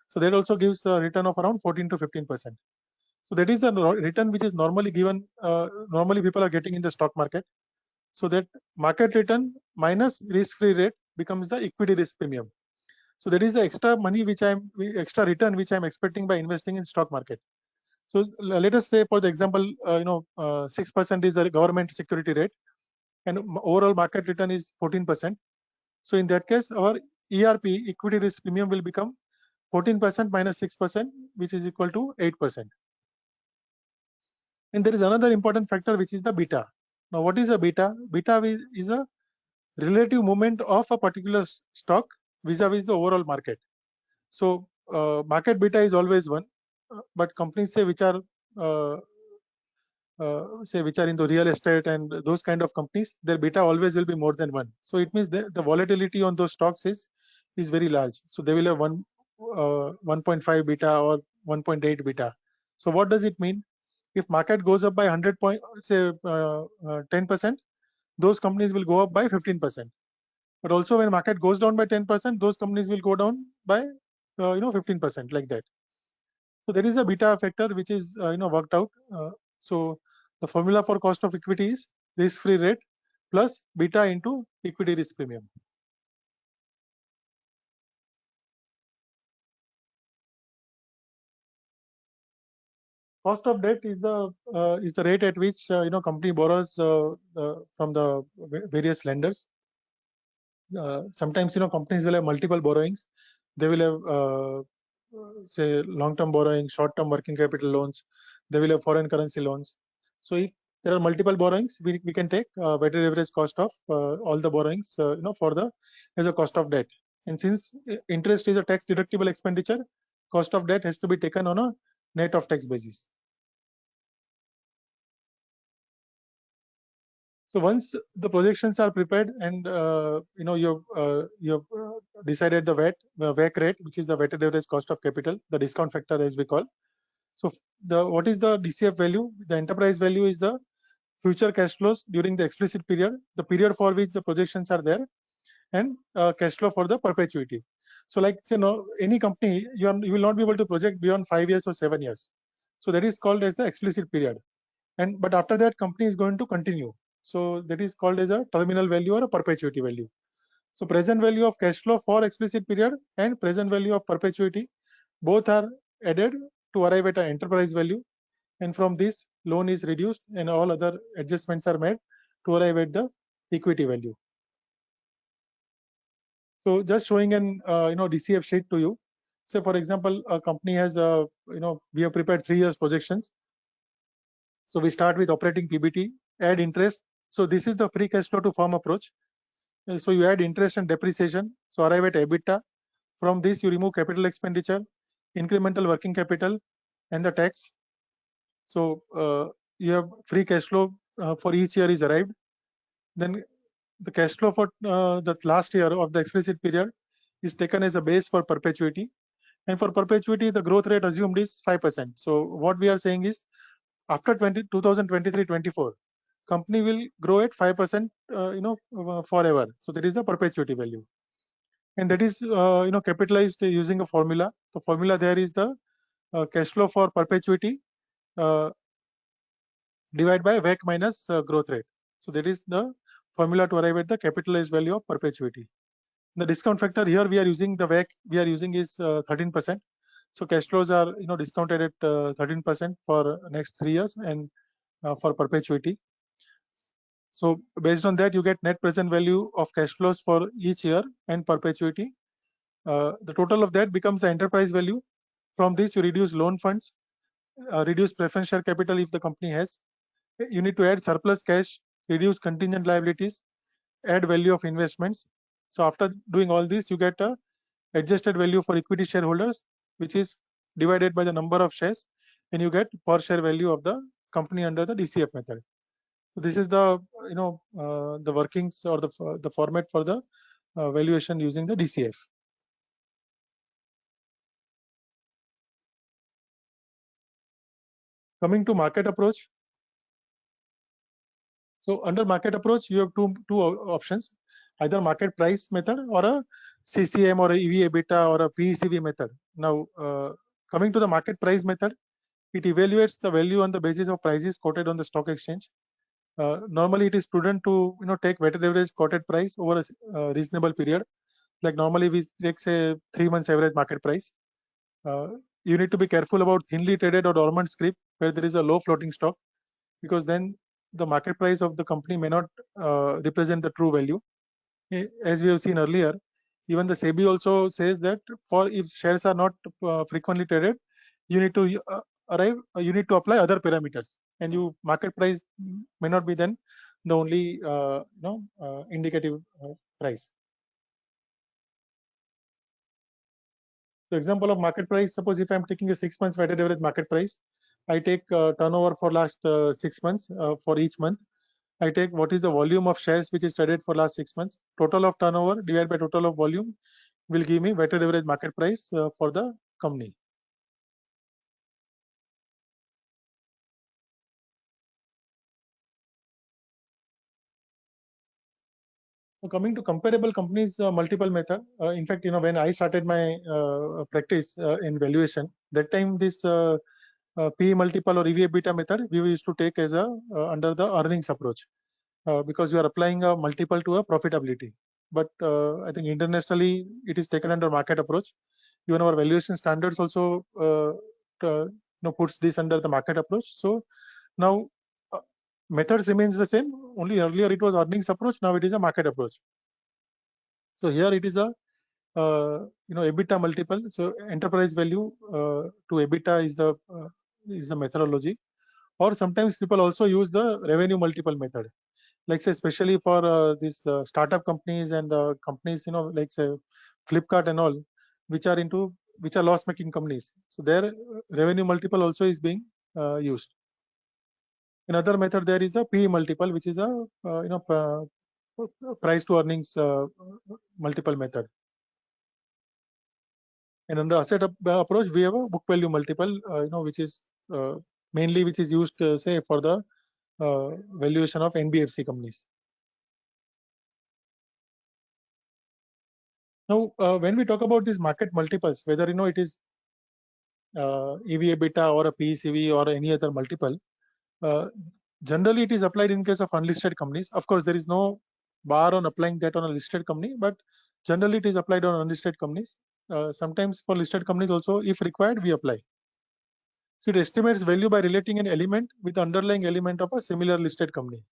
S2: So that also gives a return of around 14-15%. So that is the return which is normally given, normally people are getting in the stock market. So that market return minus risk-free rate becomes the equity risk premium. So that is the extra money extra return which I'm expecting by investing in stock market. So let us say, for the example, 6% is the government security rate, and overall market return is 14%. So in that case, our ERP, equity risk premium, will become 14% minus 6%, which is equal to 8%. And there is another important factor, which is the beta. Now, what is a beta? Beta is a relative movement of a particular stock vis-a-vis the overall market. So market beta is always 1, but companies say which are in the real estate and those kind of companies, their beta always will be more than 1. So it means the volatility on those stocks is very large. So they will have 1.5 beta or 1.8 beta. So what does it mean? If market goes up by 100 point, say 10%, those companies will go up by 15%. But also when market goes down by 10%, those companies will go down by 15%, like that. So there is a beta factor which is worked out. So the formula for cost of equity is risk-free rate plus beta into equity risk premium. Cost of debt is the rate at which company borrows from the various lenders. sometimes companies will have multiple borrowings. They will have say long-term borrowing, short-term working capital loans. They will have foreign currency loans. So if there are multiple borrowings, we can take weighted average cost of all the borrowings for the as a cost of debt. And since interest is a tax deductible expenditure, cost of debt has to be taken on a net of tax basis. So once the projections are prepared and you've decided the WACC rate, which is the weighted average cost of capital, the discount factor as we call. So what is the DCF value? The enterprise value is the future cash flows during the explicit period, the period for which the projections are there, and cash flow for the perpetuity. So like say any company, you will not be able to project beyond 5 years or 7 years. So that is called as the explicit period. But after that, company is going to continue. So that is called as a terminal value or a perpetuity value. So present value of cash flow for explicit period and present value of perpetuity, both are added to arrive at an enterprise value. And from this, loan is reduced and all other adjustments are made to arrive at the equity value. So just showing an DCF sheet to you. So for example, a company has we have prepared 3 years projections. So we start with operating PBT, add interest. So this is the free cash flow to firm approach. So you add interest and depreciation. So arrive at EBITDA. From this, you remove capital expenditure, incremental working capital, and the tax. So you have free cash flow for each year is arrived. Then the cash flow for the last year of the explicit period is taken as a base for perpetuity. And for perpetuity, the growth rate assumed is 5%. So what we are saying is after 2023-24, company will grow at 5% forever. So that is the perpetuity value. And that is capitalized using a formula. The formula there is the cash flow for perpetuity divided by WACC minus growth rate. So that is the formula to arrive at the capitalized value of perpetuity. The discount factor here we are using the WACC we are using is 13%. So cash flows are discounted at 13% for next 3 years and for perpetuity. So based on that, you get net present value of cash flows for each year and perpetuity. The total of that becomes the enterprise value. From this, you reduce loan funds, reduce preference share capital if the company has. You need to add surplus cash, reduce contingent liabilities, add value of investments. So after doing all this, you get a adjusted value for equity shareholders, which is divided by the number of shares, and you get per share value of the company under the DCF method. So this is the the workings or the format for the valuation using the DCF. Coming to market approach. So under market approach, you have two options, either market price method or a CCM or a EV/EBITDA or a PECV method. Now, coming to the market price method, it evaluates the value on the basis of prices quoted on the stock exchange. Normally, it is prudent to take weighted average quoted price over a reasonable period. Like normally we take say 3 months average market price. You need to be careful about thinly traded or dormant scrip where there is a low floating stock, because then the market price of the company may not represent the true value. As we have seen earlier, even the SEBI also says that for if shares are not frequently traded, you need to apply other parameters, and market price may not be then the only indicative price. So example of market price, suppose if I'm taking a 6 months weighted average market price, I take turnover for last 6 months for each month. I take what is the volume of shares which is traded for last 6 months. Total of turnover divided by total of volume will give me weighted average market price for the company. So coming to comparable companies, multiple method. In fact, when I started my practice in valuation, that time this PE multiple or EV/EBITDA method we used to take as under the earnings approach, because you are applying a multiple to a profitability. But I think internationally it is taken under market approach. Even our valuation standards also puts this under the market approach. So now methods remains the same. Only earlier it was earnings approach. Now it is a market approach. So here it is a EBITDA multiple. So enterprise value to EBITDA is the methodology. Or sometimes people also use the revenue multiple method. Like say, especially for these startup companies and companies, like say Flipkart and all, which are loss-making companies. So their revenue multiple also is being used. Another method there is a PE multiple, which is a price to earnings multiple method. And under asset approach, we have a book value multiple, which is mainly used, say, for the valuation of NBFC companies. Now, when we talk about these market multiples, whether it is EV/EBITDA or a PECV or any other multiple, generally it is applied in case of unlisted companies. Of course, there is no bar on applying that on a listed company, but generally it is applied on unlisted companies. Sometimes for listed companies also, if required, we apply. So it estimates value by relating an element with the underlying element of a similar listed company.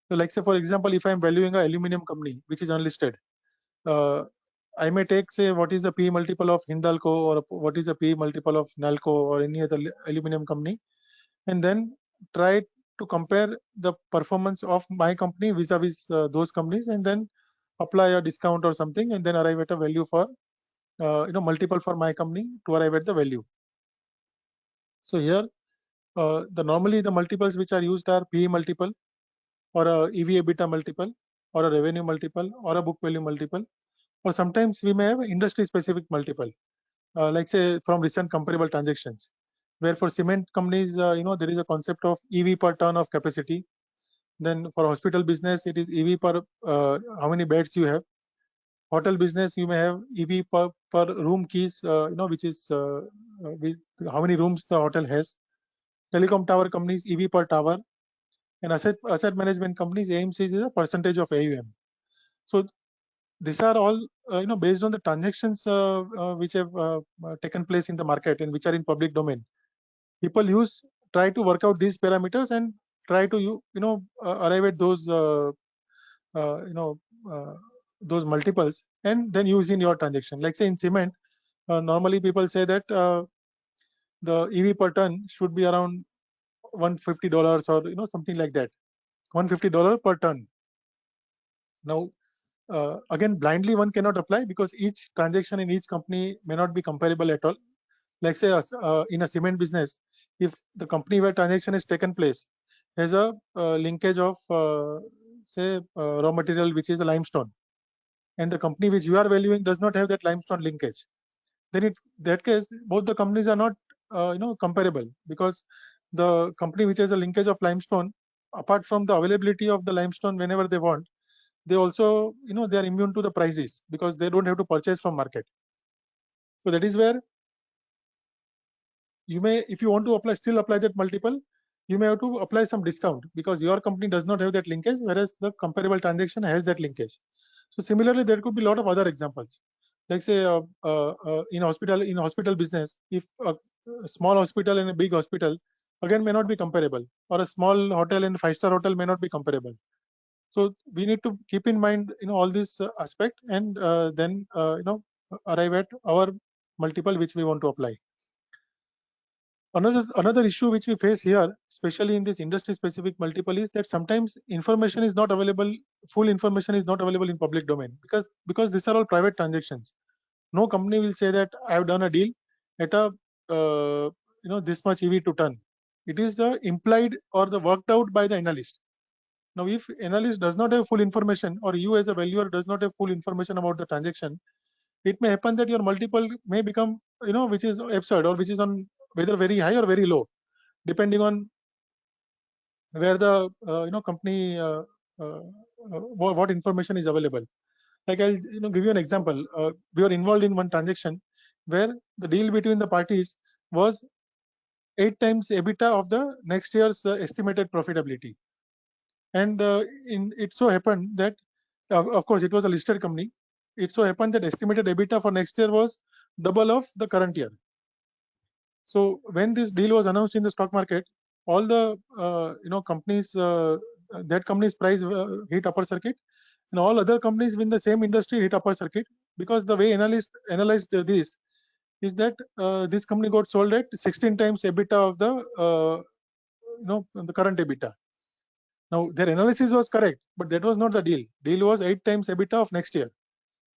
S2: So like say, for example, if I am valuing an aluminum company which is unlisted, I may take, say, what is the PE multiple of Hindalco or what is the PE multiple of Nalco or any other aluminum company, and then try to compare the performance of my company vis-a-vis those companies, and then apply a discount or something, and then arrive at a value for multiple for my company to arrive at the value. So here, normally the multiples which are used are PE multiple, or a EV/EBITDA multiple, or a revenue multiple, or a book value multiple, or sometimes we may have industry specific multiple, like say from recent comparable transactions, where for cement companies, there is a concept of EV per ton of capacity. Then for hospital business, it is EV per how many beds you have. Hotel business, you may have EV per room keys, which is how many rooms the hotel has. Telecom tower companies, EV per tower. And asset management companies, AMC is a percentage of AUM. So these are all based on the transactions which have taken place in the market and which are in public domain. People try to work out these parameters and try to arrive at those those multiples, and then use in your transaction. Like say in cement, normally people say that the EV per ton should be around $150 or something like that, $150 per ton. Now, again, blindly one cannot apply, because each transaction in each company may not be comparable at all. Like say in a cement business, if the company where transaction has taken place has a linkage of say raw material which is a limestone, and the company which you are valuing does not have that limestone linkage, then in that case both the companies are not comparable, because the company which has a linkage of limestone, apart from the availability of the limestone whenever they want, they also they are immune to the prices, because they don't have to purchase from market. So that is where you may, if you want to still apply that multiple, you may have to apply some discount, because your company does not have that linkage, whereas the comparable transaction has that linkage. So similarly, there could be a lot of other examples. Like say in hospital business, if a small hospital and a big hospital again may not be comparable, or a small hotel and 5-star hotel may not be comparable. So we need to keep in mind all this aspect, and then arrive at our multiple which we want to apply. Another issue which we face here, especially in this industry specific multiple, is that sometimes information is not available, full information is not available in public domain, because these are all private transactions. No company will say that I have done a deal at a this much EV to ton. It is the implied or the worked out by the analyst. Now, if analyst does not have full information, or you as a valuer does not have full information about the transaction, it may happen that your multiple may become which is absurd, or which is on whether very high or very low, depending on where the company what information is available. Like I'll give you an example. We were involved in one transaction where the deal between the parties was 8 times EBITDA of the next year's estimated profitability. And it so happened that, of course, it was a listed company. It so happened that estimated EBITDA for next year was double of the current year. So when this deal was announced in the stock market, all the companies, that company's price hit upper circuit, and all other companies in the same industry hit upper circuit, because the way analysts analyzed this is that this company got sold at 16 times EBITDA of the the current EBITDA. Now their analysis was correct, but that was not the deal. Deal was 8 times EBITDA of next year.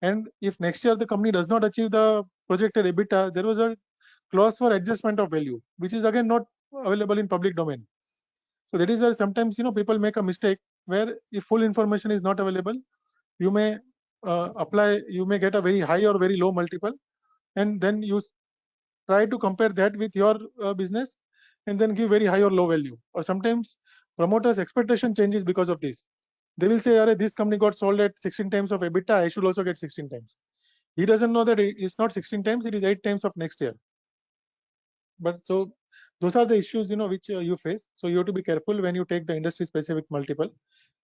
S2: And if next year the company does not achieve the projected EBITDA, there was a clause for adjustment of value, which is again not available in public domain. So that is where sometimes people make a mistake, where if full information is not available, you may you may get a very high or very low multiple, and then you try to compare that with your business and then give very high or low value. Or sometimes promoters' expectation changes because of this. They will say, "Arey, this company got sold at 16 times of EBITDA, I should also get 16 times." He doesn't know that it's not 16 times, it is 8 times of next year. But so those are the issues which you face. So you have to be careful when you take the industry specific multiple,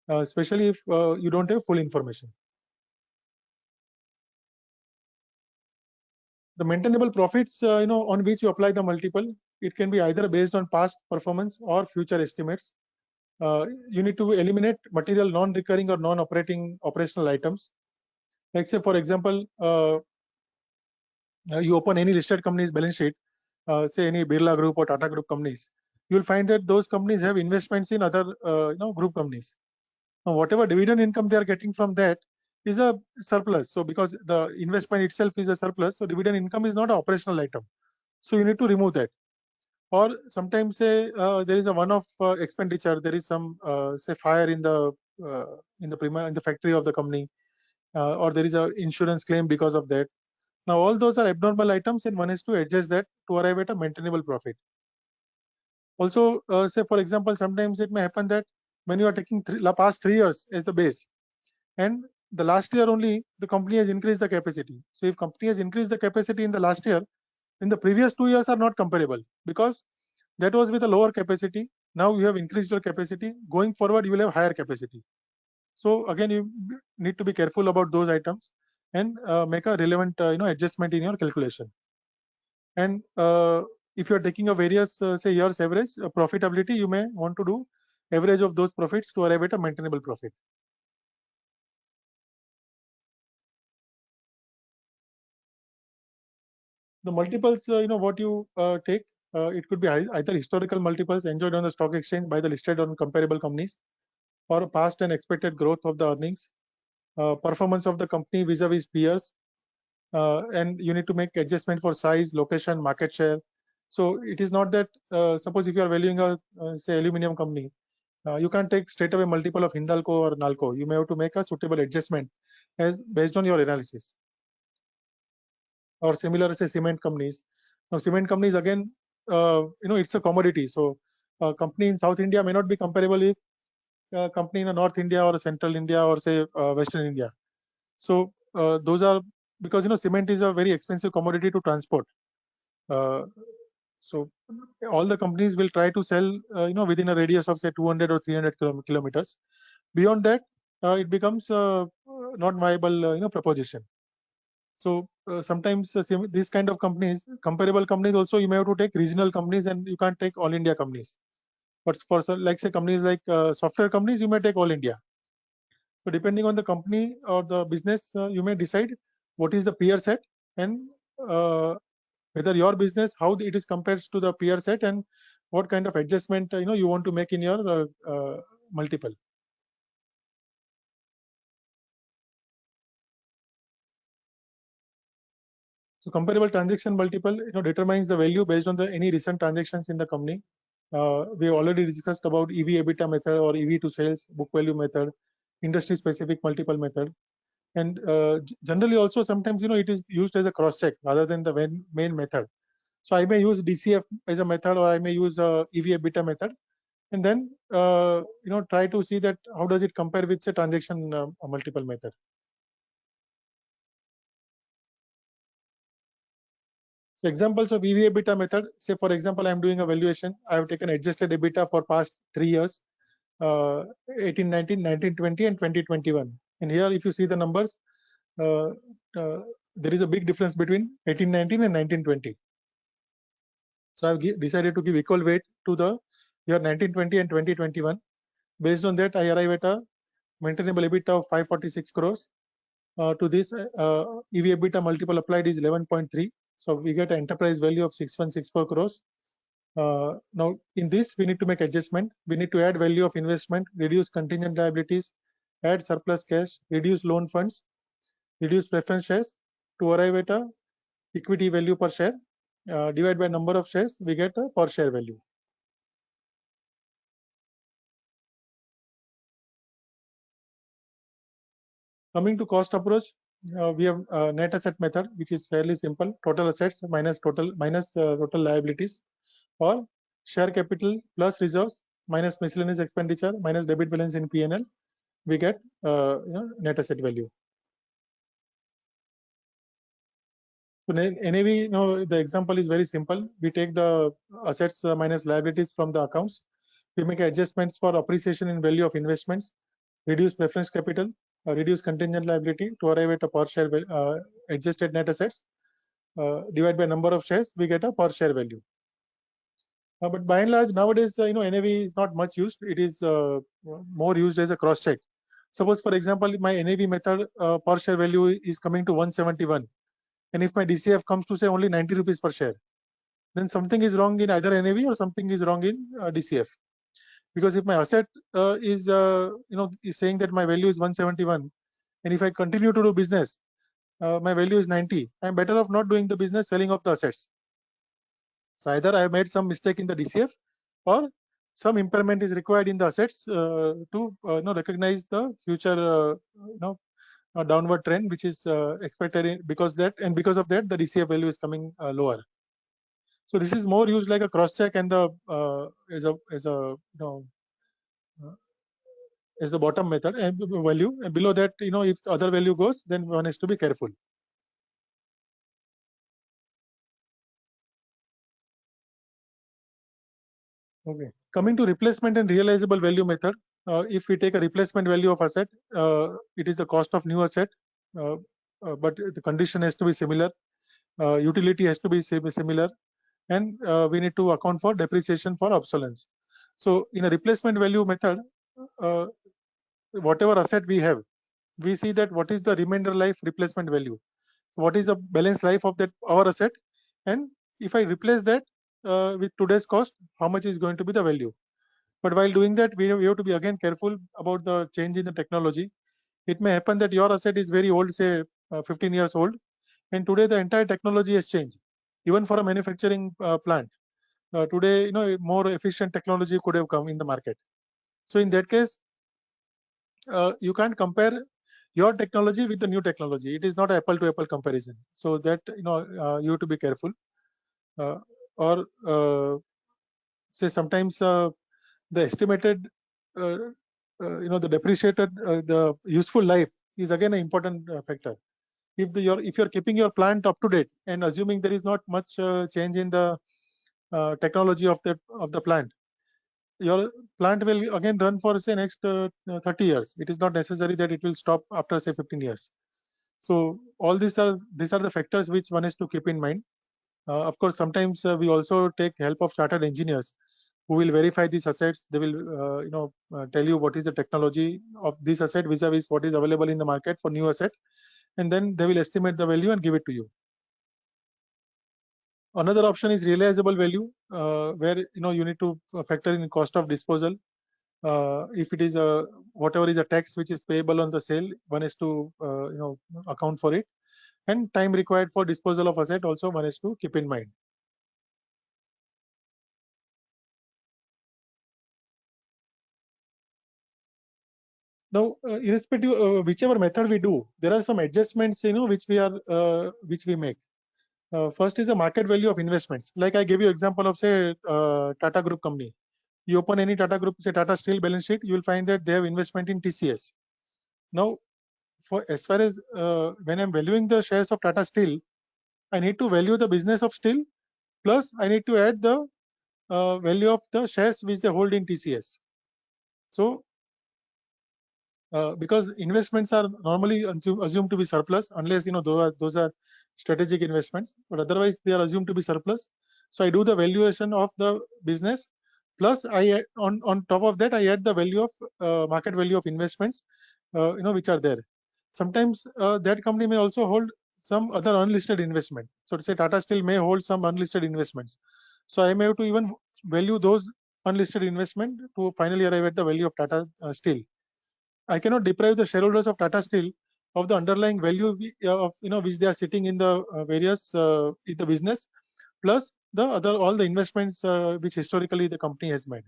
S2: especially if you don't have full information. The maintainable profits, on which you apply the multiple, it can be either based on past performance or future estimates. You need to eliminate material non-recurring or non-operating operational items. Like say, for example, you open any listed company's balance sheet, say any Birla Group or Tata Group companies, you will find that those companies have investments in other group companies. Now, whatever dividend income they are getting from that is a surplus. So because the investment itself is a surplus, so dividend income is not an operational item. So you need to remove that. Or sometimes say there is a one-off expenditure. There is some say fire in the factory of the company, or there is a insurance claim because of that. Now all those are abnormal items, and one has to adjust that to arrive at a maintainable profit. Also, say for example, sometimes it may happen that when you are taking past 3 years as the base, and the last year only the company has increased the capacity. So if company has increased the capacity in the last year, then the previous 2 years are not comparable, because that was with a lower capacity. Now you have increased your capacity. Going forward, you will have higher capacity. So again, you need to be careful about those items and make a relevant adjustment in your calculation. And if you are taking a various say years average profitability, you may want to do average of those profits to arrive at a maintainable profit. The multiples, what you take, it could be either historical multiples enjoyed on the stock exchange by the listed or comparable companies, or past and expected growth of the earnings, performance of the company vis-a-vis peers, and you need to make adjustment for size, location, market share. So it is not that suppose if you are valuing a say aluminum company, you can't take straight away multiple of Hindalco or Nalco. You may have to make a suitable adjustment as based on your analysis. Or similar say cement companies. Now cement companies again, it's a commodity. So a company in South India may not be comparable with a company in North India or Central India or say Western India. So those are because cement is a very expensive commodity to transport. So all the companies will try to sell within a radius of say 200 or 300 kilometers. Beyond that, it becomes not viable proposition. So sometimes these kind of companies, comparable companies also, you may have to take regional companies, and you can't take all India companies. But for like say companies like software companies, you may take all India. So depending on the company or the business, you may decide what is the peer set, and whether your business, how it is compared to the peer set, and what kind of adjustment you want to make in your multiple. So comparable transaction multiple determines the value based on the any recent transactions in the company. We already discussed about EV EBITDA method or EV to sales, book value method, industry specific multiple method, and generally also sometimes it is used as a cross check rather than the main method. So I may use DCF as a method, or I may use EV EBITDA method, and then try to see that how does it compare with say transaction multiple method. So examples of EV EBITDA method, say for example, I am doing a valuation. I have taken adjusted EBITDA for past 3 years, 18, 19, 19, 20 and 2021. And here if you see the numbers, there is a big difference between 18, 19 and 19, 20. So I have decided to give equal weight to the year 1920 and 2021. Based on that, I arrive at a maintainable EBITDA of 546 crores. To this, EV EBITDA multiple applied is 11.3. So we get an enterprise value of 6164 crores. Now, in this, we need to make adjustment. We need to add value of investment, reduce contingent liabilities, add surplus cash, reduce loan funds, reduce preference shares to arrive at a equity value per share. Divide by number of shares, we get a per share value. Coming to cost approach, we have net asset method, which is fairly simple. Total assets minus total liabilities, or share capital plus reserves minus miscellaneous expenditure minus debit balance in P&L. We get net asset value. So NAV, the example is very simple. We take the assets minus liabilities from the accounts. We make adjustments for appreciation in value of investments, reduce preference capital, reduce contingent liability to arrive at a per share adjusted net assets. Divide by number of shares, we get a per share value. But by and large, nowadays, NAV is not much used. It is more used as a cross check. Suppose, for example, my NAV method per share value is coming to 171. And if my DCF comes to say only 90 rupees per share, then something is wrong in either NAV or something is wrong in DCF. Because if my asset is saying that my value is 171, and if I continue to do business, my value is 90, I'm better off not doing the business, selling off the assets. So either I have made some mistake in the DCF, or some impairment is required in the assets to recognize the future downward trend which is expected because of that the DCF value is coming lower. So this is more used like a cross check and the as the bottom method and value, and below that if the other value goes, then one has to be careful. Okay, coming to replacement and realizable value method. If we take a replacement value of asset, it is the cost of new asset, but the condition has to be similar, utility has to be similar, and we need to account for depreciation for obsolescence. So in a replacement value method, whatever asset we have, we see that what is the remainder life replacement value. So what is the balance life of that our asset, and if I replace that with today's cost, how much is going to be the value. But while doing that, we have to be again careful about the change in the technology. It may happen that your asset is very old, say 15 years old, and today the entire technology has changed. Even for a manufacturing plant, today more efficient technology could have come in the market. So in that case, you can't compare your technology with the new technology. It is not an apple to apple comparison. So that you have to be careful. Or say sometimes the estimated the depreciated the useful life is again an important factor. If you're keeping your plant up to date and assuming there is not much change in the technology of the plant, your plant will again run for say next 30 years. It is not necessary that it will stop after say 15 years. So all these are the factors which one has to keep in mind. Of course, sometimes we also take help of chartered engineers who will verify these assets. They will tell you what is the technology of this asset vis-a-vis what is available in the market for new asset, and then they will estimate the value and give it to you. Another option is realizable value, where you need to factor in cost of disposal. If it is whatever is a tax which is payable on the sale, one has to account for it, and time required for disposal of asset also one has to keep in mind. Now, irrespective whichever method we do, there are some adjustments which we make. First is the market value of investments. Like I gave you example of say Tata Group company. You open any Tata Group, say Tata Steel balance sheet, you will find that they have investment in TCS. Now, for as far as when I'm valuing the shares of Tata Steel, I need to value the business of steel, plus I need to add the value of the shares which they hold in TCS. So because investments are normally assumed to be surplus unless those are strategic investments, but otherwise they are assumed to be surplus. So I do the valuation of the business Plus on top of that, I add the value of market value of investments, which are there. Sometimes that company may also hold some other unlisted investment. So to say Tata Steel may hold some unlisted investments. So I may have to even value those unlisted investment to finally arrive at the value of Tata Steel. I cannot deprive the shareholders of Tata Steel of the underlying value of which they are sitting in the various in the business, plus the other all the investments which historically the company has made.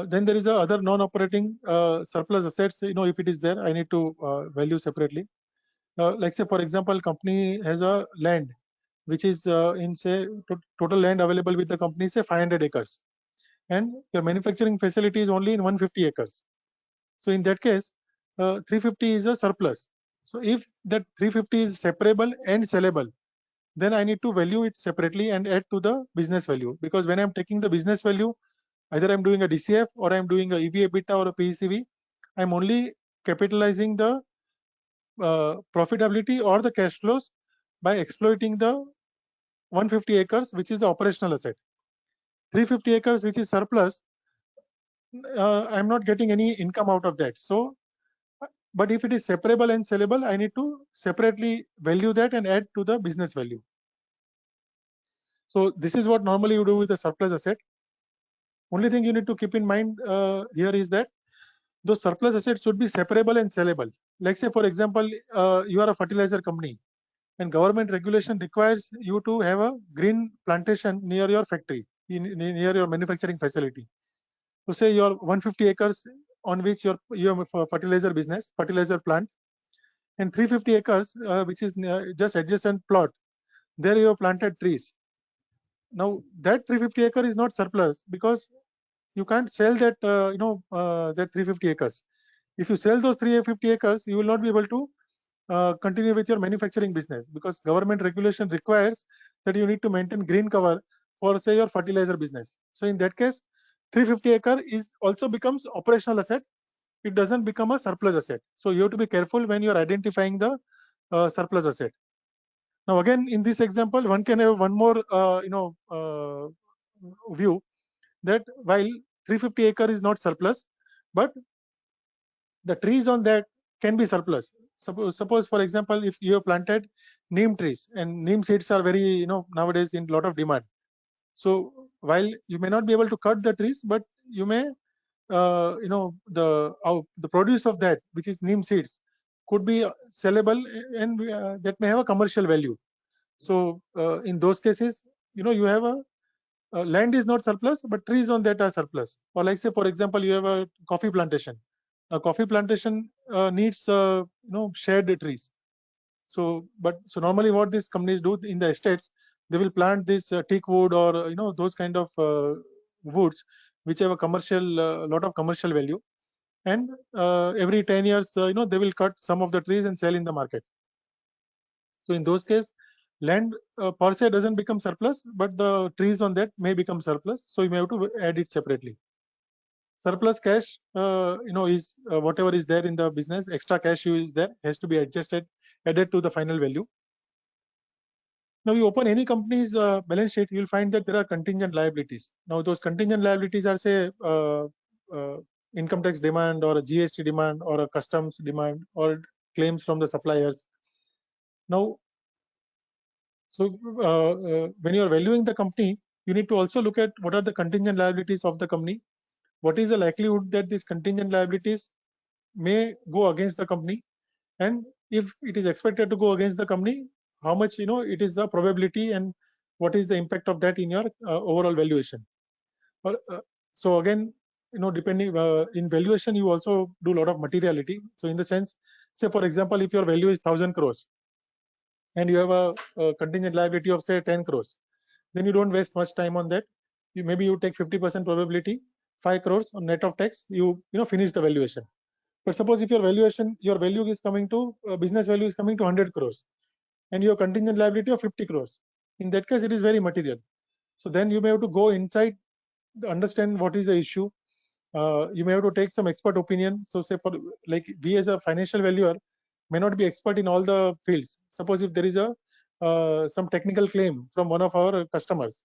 S2: Then there is a other non-operating surplus assets. If it is there, I need to value separately. Like say for example, company has a land which is in say total land available with the company say 500 acres, and your manufacturing facility is only in 150 acres. So in that case, 350 is a surplus. So if that 350 is separable and sellable, then I need to value it separately and add to the business value. Because when I'm taking the business value, either I'm doing a DCF or I'm doing a EV/EBITDA or a PECV, I'm only capitalizing the profitability or the cash flows by exploiting the 150 acres, which is the operational asset. 350 acres, which is surplus, I'm not getting any income out of that. So, but if it is separable and sellable, I need to separately value that and add to the business value. So this is what normally you do with a surplus asset. Only thing you need to keep in mind here is that those surplus assets should be separable and sellable. Like say, for example, you are a fertilizer company and government regulation requires you to have a green plantation near your factory, near your manufacturing facility. So say your 150 acres on which you have a fertilizer business, fertilizer plant, and 350 acres, which is just adjacent plot, there you have planted trees. Now that 350 acre is not surplus because you can't sell that that 350 acres. If you sell those 350 acres, you will not be able to continue with your manufacturing business because government regulation requires that you need to maintain green cover for say your fertilizer business. So in that case, 350 acre is also becomes operational asset. It doesn't become a surplus asset. So you have to be careful when you are identifying the surplus asset. Now again, in this example, one can have one more view that while 350 acre is not surplus, but the trees on that can be surplus. Suppose for example, if you have planted neem trees, and neem seeds are very nowadays in lot of demand. So while you may not be able to cut the trees, but you may the produce of that, which is neem seeds, could be sellable, and that may have a commercial value. So in those cases, you have a land is not surplus, but trees on that are surplus. Or like say for example, you have a coffee plantation. A coffee plantation needs shared trees. So normally what these companies do in the estates, they will plant this teak wood or those kind of woods which have a commercial lot of commercial value, and every 10 years they will cut some of the trees and sell in the market. So in those cases, land per se doesn't become surplus, but the trees on that may become surplus. So you may have to add it separately. Surplus cash, is whatever is there in the business. Extra cash is there, has to be added to the final value. Now you open any company's balance sheet, you'll find that there are contingent liabilities. Now those contingent liabilities are say income tax demand or a GST demand or a customs demand or claims from the suppliers. Now, so when you are valuing the company, you need to also look at what are the contingent liabilities of the company. What is the likelihood that these contingent liabilities may go against the company, and if it is expected to go against the company, how much it is the probability, and what is the impact of that in your overall valuation. So again, depending in valuation, you also do a lot of materiality. So in the sense, say for example, if your value is 1,000 crores and you have a contingent liability of say 10 crores, then you don't waste much time on that. Maybe you take 50% probability, 5 crores on net of tax, you finish the valuation. But suppose if your value is coming to business value is coming to 100 crores, and your contingent liability of 50 crores. In that case, it is very material. So then you may have to go inside, understand what is the issue. You may have to take some expert opinion. So say for like we as a financial valuer may not be expert in all the fields. Suppose if there is a some technical claim from one of our customers,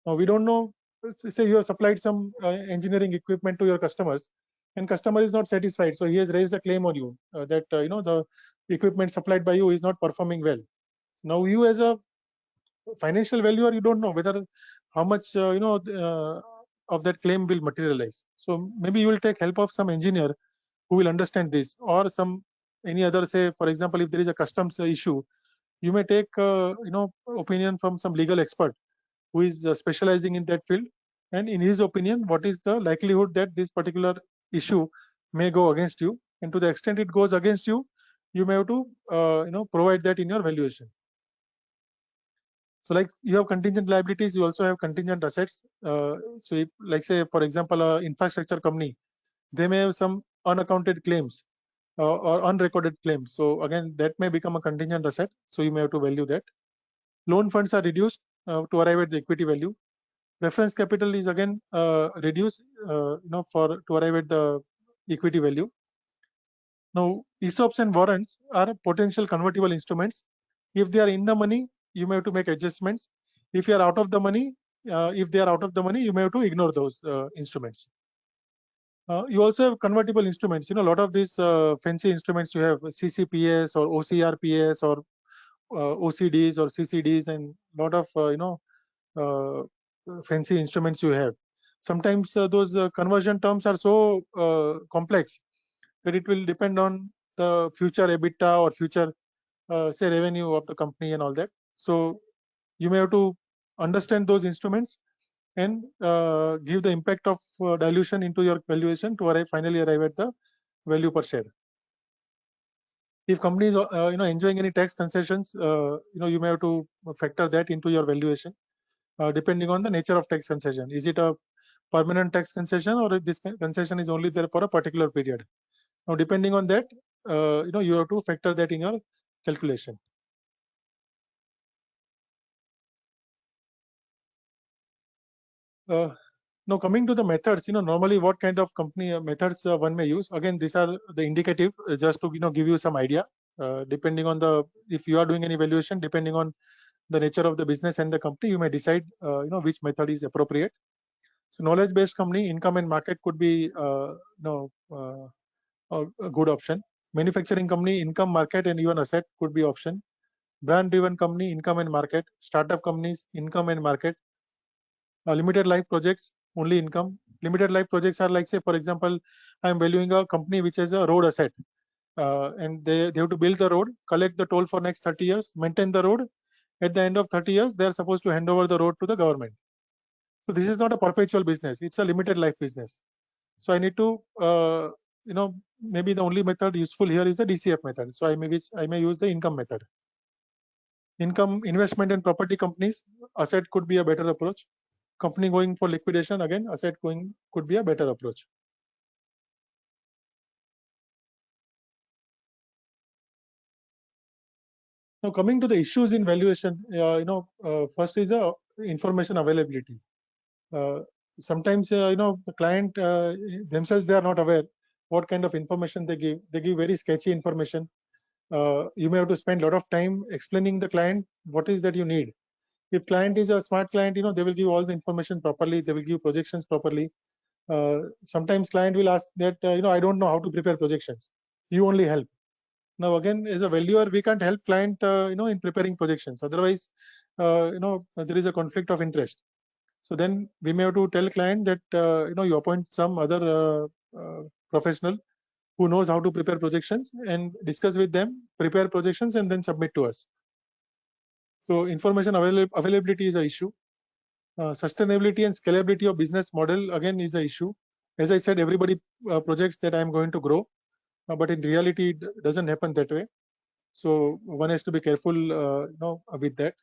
S2: Now we don't know, say you have supplied some engineering equipment to your customers and customer is not satisfied. So he has raised a claim on you that the equipment supplied by you is not performing well. Now you as a financial valuer, you don't know whether how much of that claim will materialize. So maybe you will take help of some engineer who will understand this, or some any other, say for example, if there is a customs issue, you may take opinion from some legal expert who is specializing in that field, and in his opinion what is the likelihood that this particular issue may go against you, and to the extent it goes against you, you may have to provide that in your valuation. So like you have contingent liabilities, you also have contingent assets. So if, like say for example, infrastructure company, they may have some unaccounted claims or unrecorded claims. So again, that may become a contingent asset. So you may have to value that. Loan funds are reduced to arrive at the equity value. Reference capital is again reduced, to arrive at the equity value. Now, ESOPs and warrants are potential convertible instruments. If they are in the money, you may have to make adjustments. If you are out of the money, if they are out of the money, you may have to ignore those instruments. You also have convertible instruments. A lot of these fancy instruments you have CCPS or OCRPS or OCDs or CCDs, and lot of fancy instruments you have. Sometimes those conversion terms are so complex that it will depend on the future EBITDA or future say revenue of the company and all that. So you may have to understand those instruments and give the impact of dilution into your valuation to finally arrive at the value per share. If company is enjoying any tax concessions, you may have to factor that into your valuation depending on the nature of tax concession. Is it a permanent tax concession, or this concession is only there for a particular period? Now, depending on that, you have to factor that in your calculation. Now, coming to the methods, normally what kind of company methods one may use. Again, these are the indicative, just to give you some idea. Depending on if you are doing any valuation, depending on the nature of the business and the company, you may decide which method is appropriate. So, knowledge-based company, income and market could be a good option. Manufacturing company, income, market, and even asset could be option. Brand-driven company, income and market. Startup companies, income and market. Limited life projects, only income. Limited life projects are like, say for example, I am valuing a company which has a road asset, and they have to build the road, collect the toll for next 30 years, maintain the road. At the end of 30 years, they are supposed to hand over the road to the government. So this is not a perpetual business; it's a limited life business. So I need to, maybe the only method useful here is the DCF method. So I may use the income method. Income, investment and property companies, asset could be a better approach. Company going for liquidation, again, asset going could be a better approach. Now, coming to the issues in valuation, first is the information availability. Sometimes, the client themselves, they are not aware what kind of information they give. They give very sketchy information. You may have to spend a lot of time explaining the client what is that you need. If client is a smart client, they will give all the information properly. They will give projections properly. Sometimes client will ask that, I don't know how to prepare projections. You only help. Now, again, as a valuer, we can't help client, in preparing projections. Otherwise, there is a conflict of interest. So then we may have to tell client that, you appoint some other professional who knows how to prepare projections, and discuss with them, prepare projections, and then submit to us. So information availability is an issue. Sustainability and scalability of business model, again, is an issue. As I said, everybody projects that I am going to grow, but in reality, it doesn't happen that way. So one has to be careful, with that.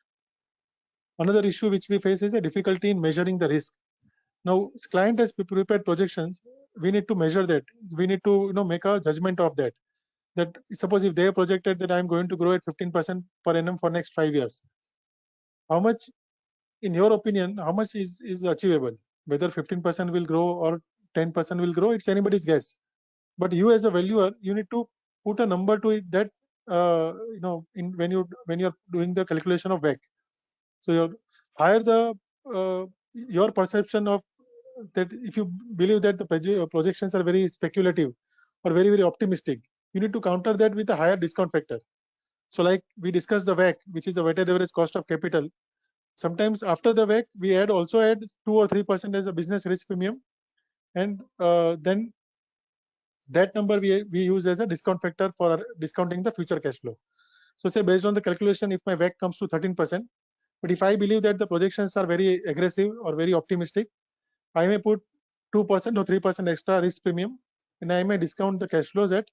S2: Another issue which we face is a difficulty in measuring the risk. Now, client has prepared projections. We need to measure that. We need to, make a judgment of that. That suppose if they have projected that I am going to grow at 15% per annum for next 5 years, how much, in your opinion, how much is achievable? Whether 15% will grow or 10% will grow, it's anybody's guess. But you as a valuer, you need to put a number to it that, when you're doing the calculation of WACC. So higher the your perception of that, if you believe that the projections are very speculative or very optimistic, you need to counter that with a higher discount factor. So like we discussed the WACC, which is the weighted average cost of capital. Sometimes after the WACC, we also add 2 or 3% as a business risk premium, and then that number we use as a discount factor for discounting the future cash flow. So say based on the calculation, if my WACC comes to 13%, but if I believe that the projections are very aggressive or very optimistic, I may put 2% or 3% extra risk premium, and I may discount the cash flows at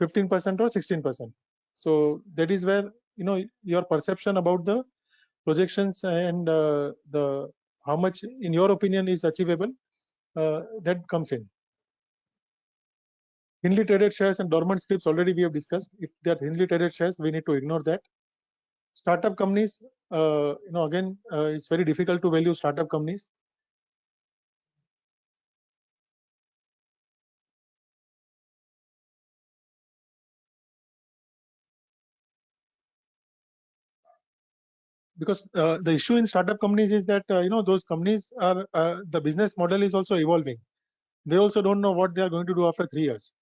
S2: 15% or 16%. So that is where your perception about the projections and the how much in your opinion is achievable, that comes in. Thinly traded shares and dormant scripts already we have discussed. If they are thinly traded shares, we need to ignore that. Startup companies, again, it's very difficult to value startup companies. Because the issue in startup companies is that those companies are the business model is also evolving. They also don't know what they are going to do after 3 years.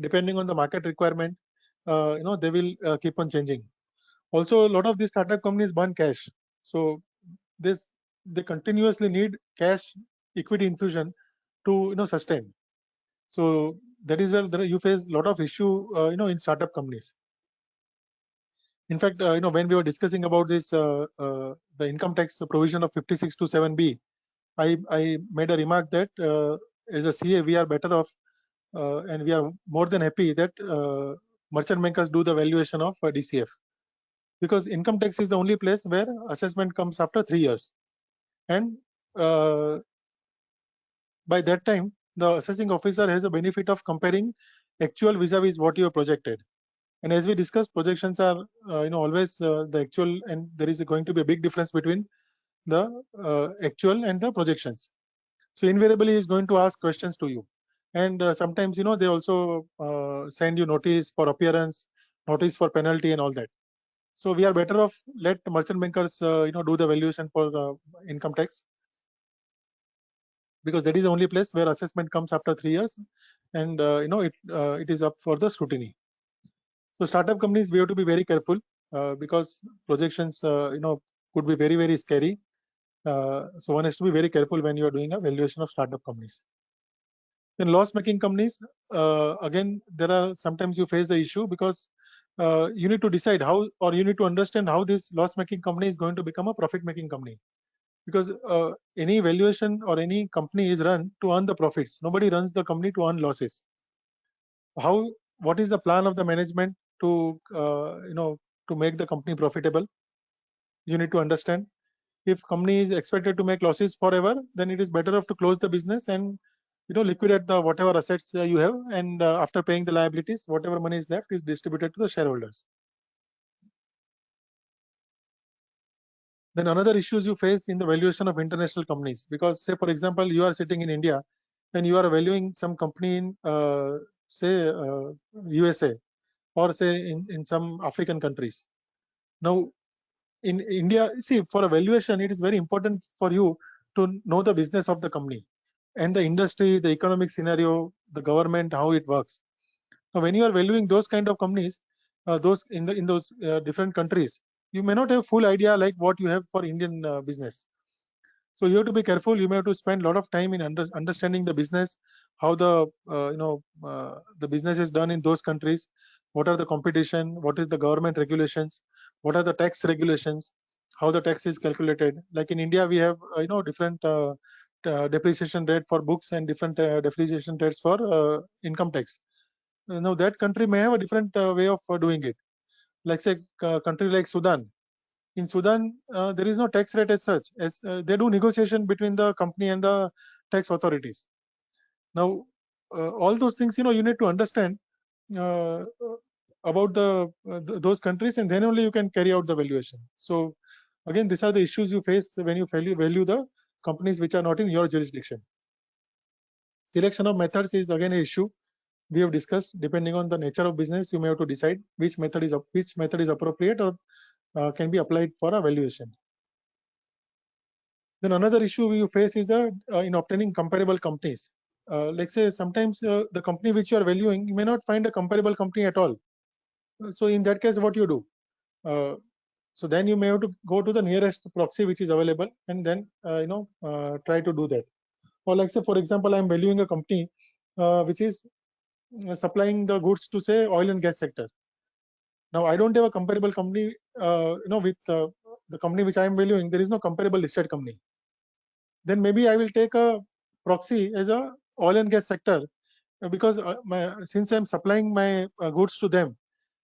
S2: Depending on the market requirement, they will keep on changing. Also, a lot of these startup companies burn cash, so they continuously need cash equity infusion to sustain. So that is where you face a lot of issue in startup companies. In fact, when we were discussing about this, the income tax provision of 56(2)(7)(b), I made a remark that as a CA, we are better off, and we are more than happy that merchant bankers do the valuation of DCF, because income tax is the only place where assessment comes after 3 years, and by that time, the assessing officer has a benefit of comparing actual vis-a-vis what you have projected. And as we discussed, projections are always the actual, and there is going to be a big difference between the actual and the projections. So invariably, he is going to ask questions to you, and sometimes they also send you notice for appearance, notice for penalty, and all that. So we are better off let merchant bankers do the valuation for income tax, because that is the only place where assessment comes after 3 years, and it is up for the scrutiny. So startup companies, we have to be very careful because projections could be very scary. So one has to be very careful when you are doing a valuation of startup companies. Then loss-making companies, again, there are sometimes you face the issue because you need to decide how, or you need to understand how this loss-making company is going to become a profit-making company. Because any valuation or any company is run to earn the profits. Nobody runs the company to earn losses. What is the plan of the management to to make the company profitable? You need to understand. If company is expected to make losses forever, then it is better off to close the business and liquidate the whatever assets you have, and after paying the liabilities, whatever money is left is distributed to the shareholders. Then another issues you face in the valuation of international companies, because say for example you are sitting in India and you are valuing some company in say USA, or say in some African countries. Now in India, see, for a valuation, it is very important for you to know the business of the company and the industry, the economic scenario, the government, how it works. Now when you are valuing those kind of companies, those in those different countries, you may not have full idea like what you have for Indian business. So you have to be careful. You may have to spend a lot of time in understanding the business, how the the business is done in those countries, what are the competition, what is the government regulations, what are the tax regulations, how the tax is calculated. Like in India, we have different depreciation rate for books and different depreciation rates for income tax. Now that country may have a different way of doing it. Like say country like Sudan. In Sudan, there is no tax rate as such, as they do negotiation between the company and the tax authorities. Now, all those things, you need to understand about those countries, and then only you can carry out the valuation. So again, these are the issues you face when you value the companies which are not in your jurisdiction. Selection of methods is again an issue we have discussed. Depending on the nature of business, you may have to decide which method is appropriate or can be applied for a valuation. Then another issue we face is the in obtaining comparable companies. Let's say sometimes the company which you are valuing, you may not find a comparable company at all. So in that case, what you do? So then you may have to go to the nearest proxy which is available, and then try to do that. Or like say, for example, I'm valuing a company which is supplying the goods to say oil and gas sector. Now I don't have a comparable company, with the company which I am valuing. There is no comparable listed company. Then maybe I will take a proxy as a oil and gas sector, because since I'm supplying my goods to them,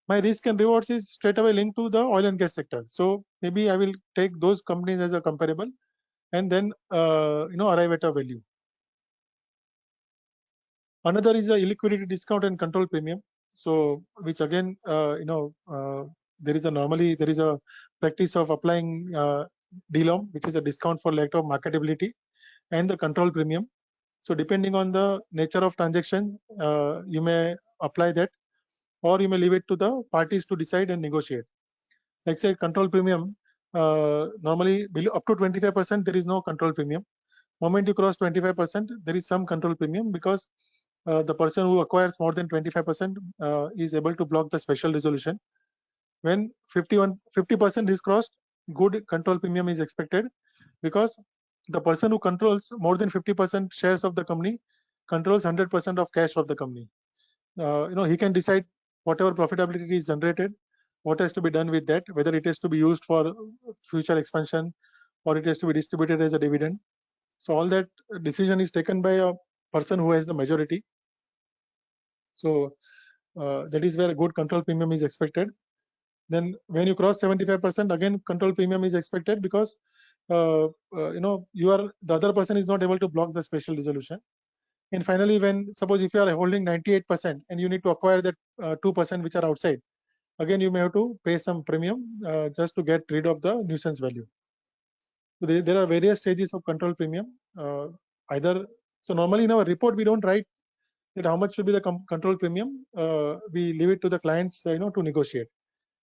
S2: my risk and rewards is straight away linked to the oil and gas sector. So maybe I will take those companies as a comparable, and then arrive at a value. Another is a illiquidity discount and control premium. So which again, there is a practice of applying DLOM, which is a discount for lack of marketability, and the control premium. So depending on the nature of transaction, you may apply that, or you may leave it to the parties to decide and negotiate. Like say control premium, normally below up to 25% there is no control premium. Moment you cross 25%, there is some control premium, because the person who acquires more than 25% is able to block the special resolution. When 50% is crossed, good control premium is expected, because the person who controls more than 50% shares of the company controls 100% of cash of the company. He can decide whatever profitability is generated, what has to be done with that, whether it has to be used for future expansion or it has to be distributed as a dividend. So all that decision is taken by a person who has the majority. So that is where a good control premium is expected. Then when you cross 75%, again control premium is expected, because the other person is not able to block the special resolution. And finally, when suppose if you are holding 98% and you need to acquire that 2% which are outside, again you may have to pay some premium just to get rid of the nuisance value. So there are various stages of control premium. So normally in our report we don't write that how much should be the control premium. We leave it to the clients to negotiate,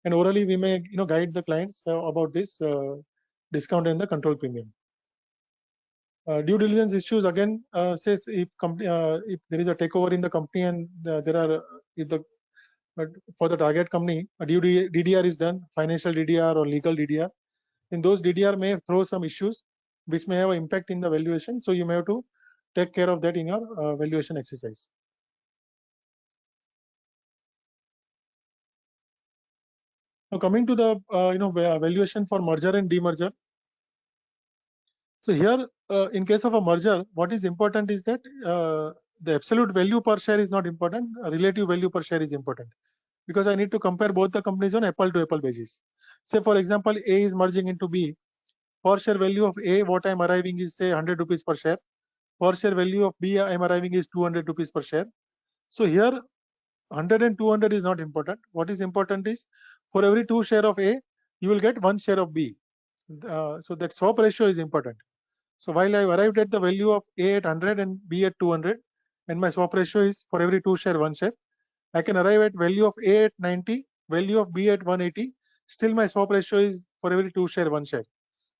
S2: and orally we may guide the clients about this discount and the control premium. Due diligence issues again says if there is a takeover in the company and there are for the target company a DDR is done, financial DDR or legal DDR, then those DDR may throw some issues which may have an impact in the valuation. So you may have to take care of that in your valuation exercise. Now coming to the valuation for merger and demerger. So here, in case of a merger, what is important is that the absolute value per share is not important. Relative value per share is important, because I need to compare both the companies on apple-to-apple basis. Say for example, A is merging into B. Per share value of A, what I am arriving is say 100 rupees per share. Per share value of B, I am arriving is 200 rupees per share. So here 100 and 200 is not important. What is important is for every 2 share of A, you will get 1 share of B. So that swap ratio is important. So while I arrived at the value of A at 100 and B at 200, and my swap ratio is for every 2 share 1 share, I can arrive at value of A at 90, value of B at 180. Still my swap ratio is for every 2 share 1 share.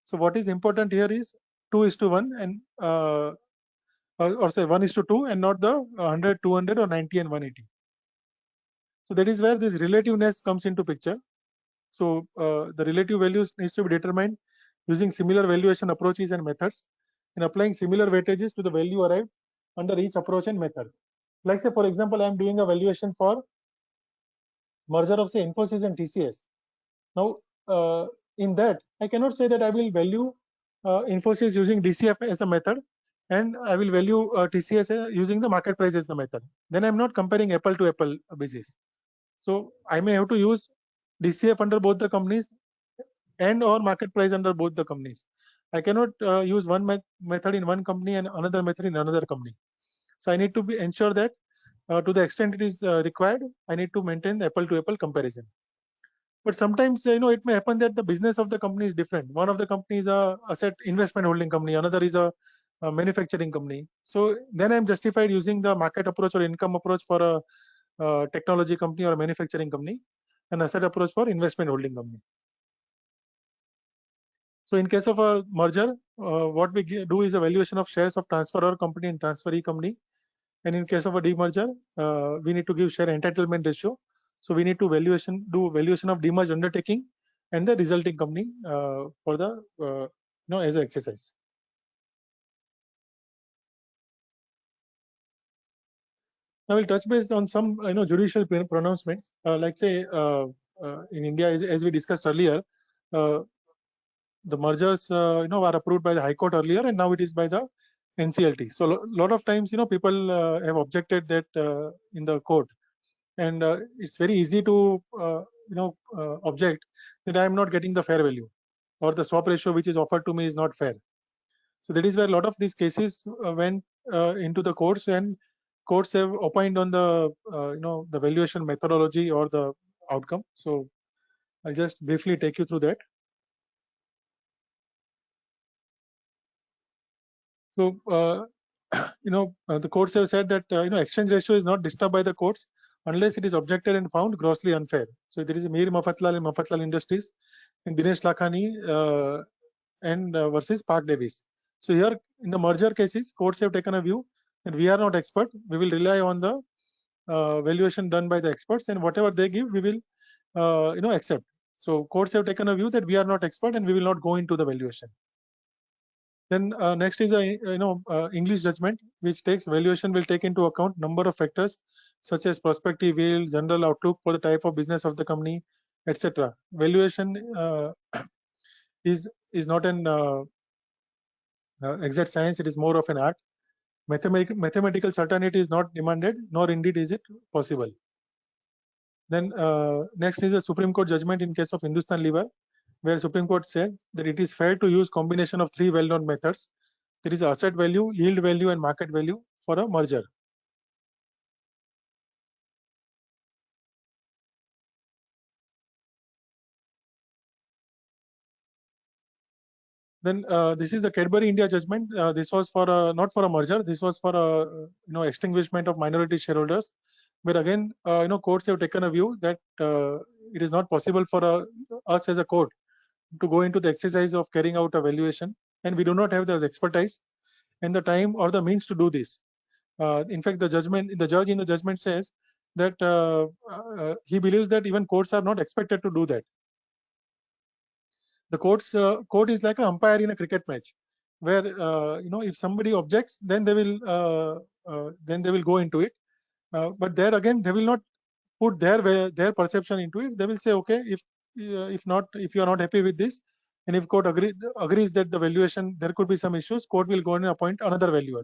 S2: So what is important here is 2:1 and or say 1:2 and not the 100, 200 or 90 and 180. So that is where this relativeness comes into picture. So the relative values needs to be determined using similar valuation approaches and methods, and applying similar weightages to the value arrived under each approach and method. Like say for example, I am doing a valuation for merger of say Infosys and TCS. Now in that I cannot say that I will value Infosys using DCF as a method and I will value TCS using the market price as the method. Then I am not comparing apple to apple basis. So I may have to use DCF under both the companies and or market price under both the companies. I cannot use one method in one company and another method in another company. So I need to ensure that to the extent it is required, I need to maintain the apple to apple comparison. But sometimes it may happen that the business of the company is different. One of the company is a asset investment holding company, another is a manufacturing company. So then I'm justified using the market approach or income approach for a technology company or a manufacturing company, and asset approach for investment holding company. So in case of a merger, what we do is a valuation of shares of transferor company and transferee company. And in case of a demerger, we need to give share entitlement ratio. So we need to do valuation of demerge undertaking and the resulting company for the as an exercise. Now we'll touch base on some judicial pronouncements. Like say in India, as we discussed earlier, the mergers were approved by the High Court earlier, and now it is by the NCLT. So a lot of times people have objected that in the court, and it's very easy to object that I am not getting the fair value, or the swap ratio which is offered to me is not fair. So that is where a lot of these cases went into the courts, and courts have opined on the the valuation methodology or the outcome. So I'll just briefly take you through that. So the courts have said that exchange ratio is not disturbed by the courts unless it is objected and found grossly unfair. So there is Mir Mafatlal and Mafatlal Industries and Dinesh Lakhani and versus Park Davis. So here in the merger cases, courts have taken a view that we are not expert. We will rely on the valuation done by the experts, and whatever they give, we will accept. So courts have taken a view that we are not expert and we will not go into the valuation. Then next is a English judgment, which takes valuation will take into account number of factors such as prospective yield, general outlook for the type of business of the company, etc. Valuation is not an exact science; it is more of an art. Mathematical certainty is not demanded, nor indeed is it possible. Then next is a Supreme Court judgment in case of Hindustan Lever, where Supreme Court said that it is fair to use combination of three well-known methods. There is asset value, yield value, and market value for a merger. Then this is the Cadbury India judgment. This was for not for a merger. This was for a extinguishment of minority shareholders. But again, courts have taken a view that it is not possible for us as a court to go into the exercise of carrying out a valuation, and we do not have the expertise and the time or the means to do this. In fact, the judge in the judgment says that he believes that even courts are not expected to do that. The court is like an umpire in a cricket match, where if somebody objects, then they will go into it. But there again, they will not put their perception into it. They will say, okay, if you are not happy with this, and if court agrees that the valuation there could be some issues, court will go and appoint another valuer.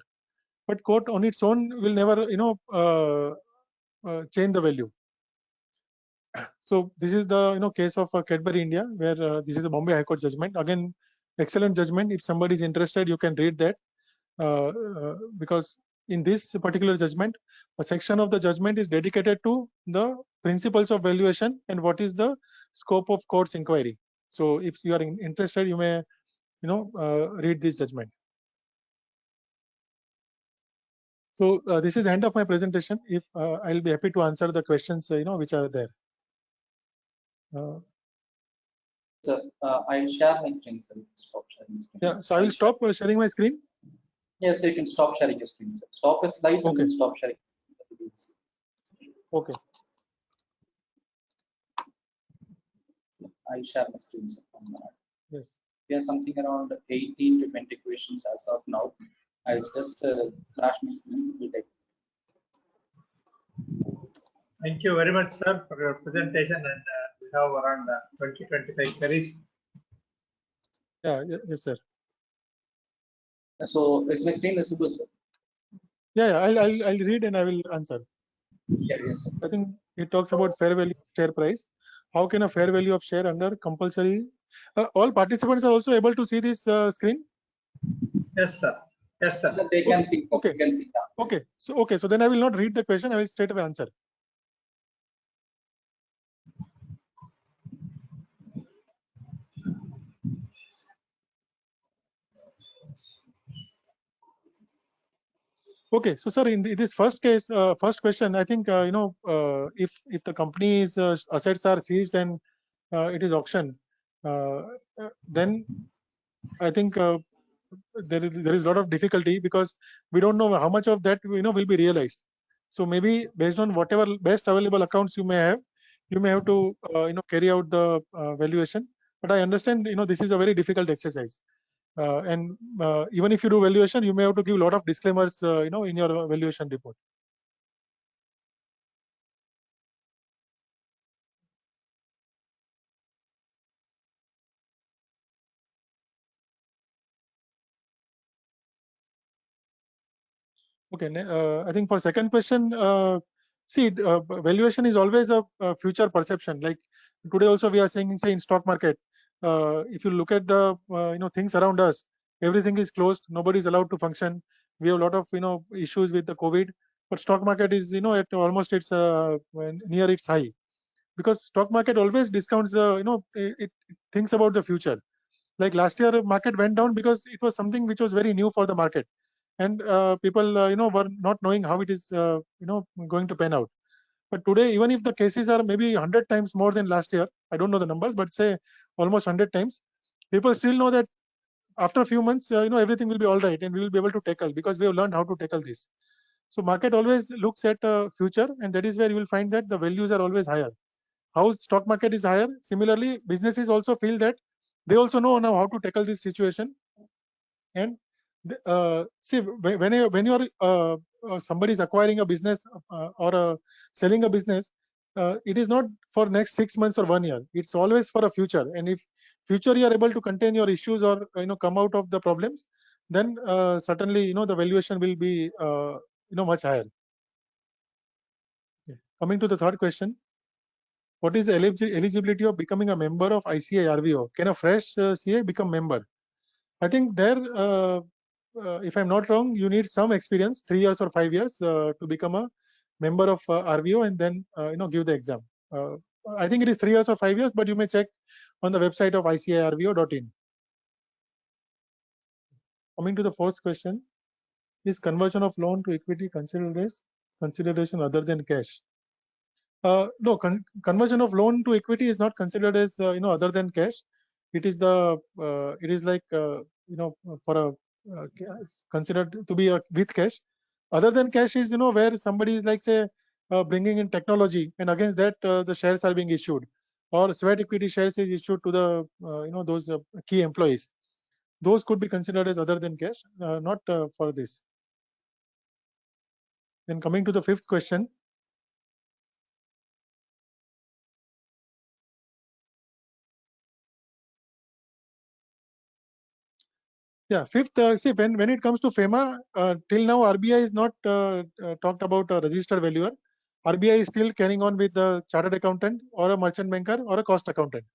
S2: But court on its own will never change the value. So this is the case of Cadbury India, where this is a Bombay High Court judgment. Again, excellent judgment. If somebody is interested, you can read that, because in this particular judgment, a section of the judgment is dedicated to the principles of valuation and what is the scope of court's inquiry. So if you are interested, you may read this judgment. So this is end of my presentation. If I'll be happy to answer the questions which are there.
S3: Sir, I'll share my screen, sir. Stop sharing my screen.
S2: Yeah, so I will stop sharing my screen.
S3: Yes, you can stop sharing your screen, sir. Stop the slides and
S2: Okay.
S3: then stop sharing.
S2: Okay.
S3: I'll share my screen, sir.
S2: Yes.
S3: We have something around 18 to 20 questions as of now. I'll just flash my screen. We'll take.
S4: Thank you very much, sir, for your presentation, and we have around 20-25 queries.
S2: Yeah. Yes, sir.
S3: So is my screen visible, sir?
S2: Yeah. I'll read and I will answer.
S3: Yeah, yes, sir.
S2: I think it talks about fair value of share price. How can a fair value of share under compulsory? All participants are also able to see this screen.
S4: Yes, sir. Yes, sir.
S3: They can see.
S2: Okay.
S3: They can see that.
S2: Okay. So then I will not read the question. I will straight away answer. Okay, so sir, in this first case, first question, I think if the company's assets are seized and it is auctioned, then I think there is a lot of difficulty because we don't know how much of that will be realized. So maybe based on whatever best available accounts you may have to carry out the valuation. But I understand this is a very difficult exercise, and even if you do valuation, you may have to give a lot of disclaimers in your valuation report. Okay, I think for second question, see, valuation is always a future perception. Like today also we are saying, say in stock market, if you look at the things around us, everything is closed, nobody is allowed to function. We have a lot of issues with the COVID, but stock market is at almost its near its high, because stock market always discounts it thinks about the future. Like last year market went down because it was something which was very new for the market, and people were not knowing how it is going to pan out. But today, even if the cases are maybe 100 times more than last year, I don't know the numbers, but say almost 100 times, people still know that after a few months everything will be all right and we will be able to tackle, because we have learned how to tackle this. So market always looks at future, and that is where you will find that the values are always higher. How stock market is higher, similarly businesses also feel that they also know now how to tackle this situation. And see, when you are somebody is acquiring a business or selling a business, it is not for next 6 months or 1 year. It's always for a future. And if future you are able to contain your issues or come out of the problems, then certainly the valuation will be much higher. Okay. Coming to the third question, what is the eligibility of becoming a member of ICAI RVO? Can a fresh CA become member? I think there, if I'm not wrong, you need some experience, 3 years or 5 years, to become a member of RVO and then give the exam. I think it is 3 years or 5 years, but you may check on the website of ICAIRVO.in. Coming to the fourth question, is conversion of loan to equity consideration other than cash? No, conversion of loan to equity is not considered as other than cash. It is like for a considered to be with cash. Other than cash is where somebody is like, say, bringing in technology, and against that the shares are being issued, or sweat equity shares is issued to the those key employees. Those could be considered as other than cash, not for this. Then coming to the fifth question. Yeah, fifth, see, when it comes to FEMA, till now RBI is not talked about a registered valuer. RBI is still carrying on with the chartered accountant or a merchant banker or a cost accountant.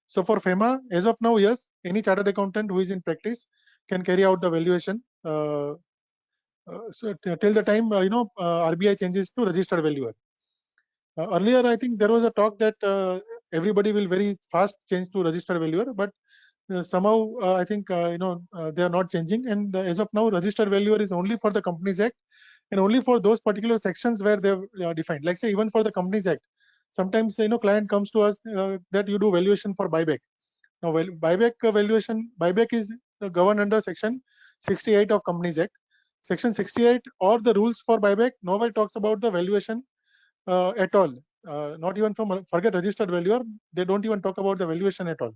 S2: So for FEMA, as of now, yes, any chartered accountant who is in practice can carry out the valuation. So till the time RBI changes to registered valuer. Earlier, I think there was a talk that everybody will very fast change to registered valuer, but somehow I think they are not changing, and as of now registered valuer is only for the Companies Act and only for those particular sections where they have defined. Like say even for the Companies Act, sometimes client comes to us that you do valuation for buyback. Now buyback valuation, buyback is governed under section 68 of Companies Act. Section 68 or the rules for buyback nowhere talks about the valuation at all. Not even from forget registered valuer, they don't even talk about the valuation at all.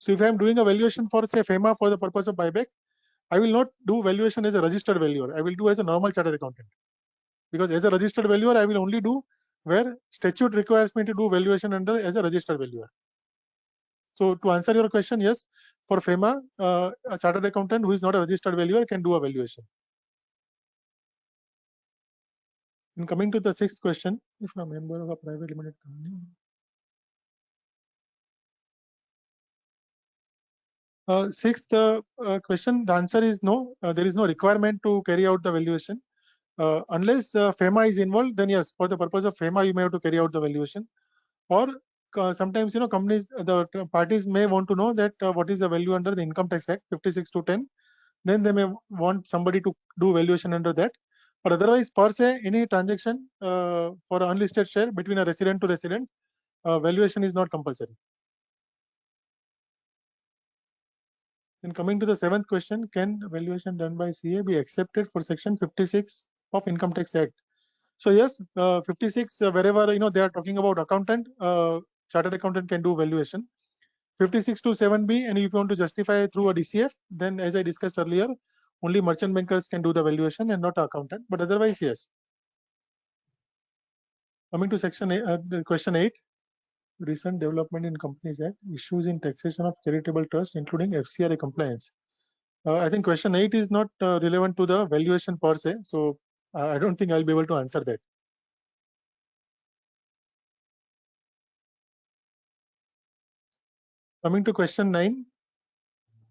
S2: So if I am doing a valuation for say FEMA for the purpose of buyback, I will not do valuation as a registered valuer. I will do as a normal chartered accountant, because as a registered valuer, I will only do where statute requires me to do valuation under as a registered valuer. So to answer your question, yes, for FEMA, a chartered accountant who is not a registered valuer can do a valuation. And coming to the sixth question, if I'm a member of a private limited company. Sixth question, the answer is no. There is no requirement to carry out the valuation. Unless FEMA is involved, then yes, for the purpose of FEMA, you may have to carry out the valuation. Or sometimes, companies, the parties may want to know that what is the value under the Income Tax Act 56(2)(10). Then they may want somebody to do valuation under that. But otherwise, per se, any transaction for unlisted share between a resident to resident, valuation is not compulsory. Then coming to the seventh question, can valuation done by CA be accepted for section 56 of Income Tax Act? So yes, 56, wherever they are talking about accountant, chartered accountant can do valuation. 56 to 7B, and if you want to justify through a DCF, then as I discussed earlier, only merchant bankers can do the valuation and not accountant, but otherwise yes. Coming to the question 8, recent development in Companies Act, issues in taxation of charitable trust, including FCRA compliance. I think question 8 is not relevant to the valuation per se, so I don't think I'll be able to answer that. Coming to question 9,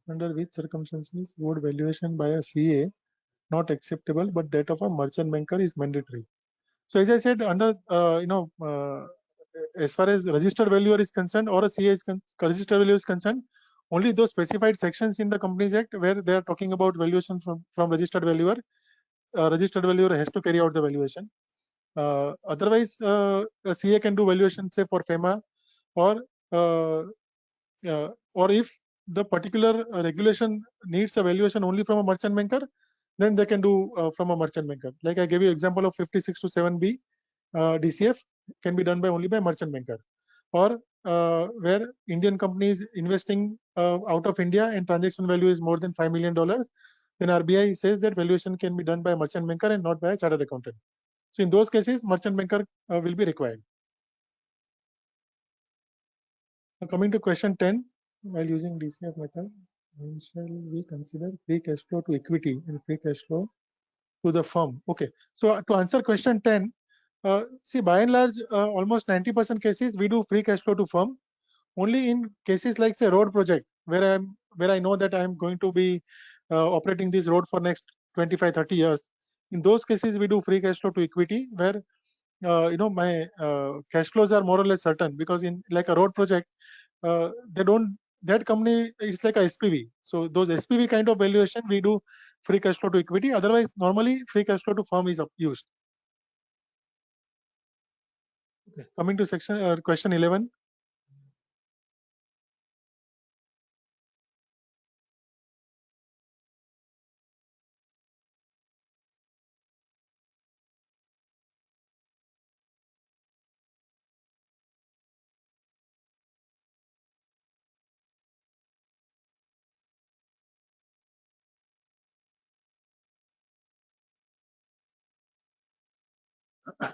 S2: under which circumstances would valuation by a CA not acceptable, but that of a merchant banker is mandatory? So as I said, under as far as registered valuer is concerned, or a CA is registered valuer is concerned, only those specified sections in the Companies Act where they are talking about valuation from registered valuer has to carry out the valuation. Otherwise, a CA can do valuation, say for FEMA, or if the particular regulation needs a valuation only from a merchant banker, then they can do from a merchant banker. Like I gave you example of 56 to 7B, DCF can be done only by merchant banker. Or where Indian companies investing out of India and transaction value is more than $5 million, then RBI says that valuation can be done by a merchant banker and not by a chartered accountant. So in those cases, merchant banker will be required. Now coming to question 10, while using DCF method, when shall we consider free cash flow to equity and free cash flow to the firm? Okay, so to answer question 10, see, by and large, almost 90% cases we do free cash flow to firm. Only in cases like say road project, where I know that I'm going to be operating this road for next 25-30 years. In those cases, we do free cash flow to equity, where my cash flows are more or less certain, because in like a road project, that company is like a SPV. So those SPV kind of valuation, we do free cash flow to equity. Otherwise, normally free cash flow to firm is used. Okay. Coming to question 11.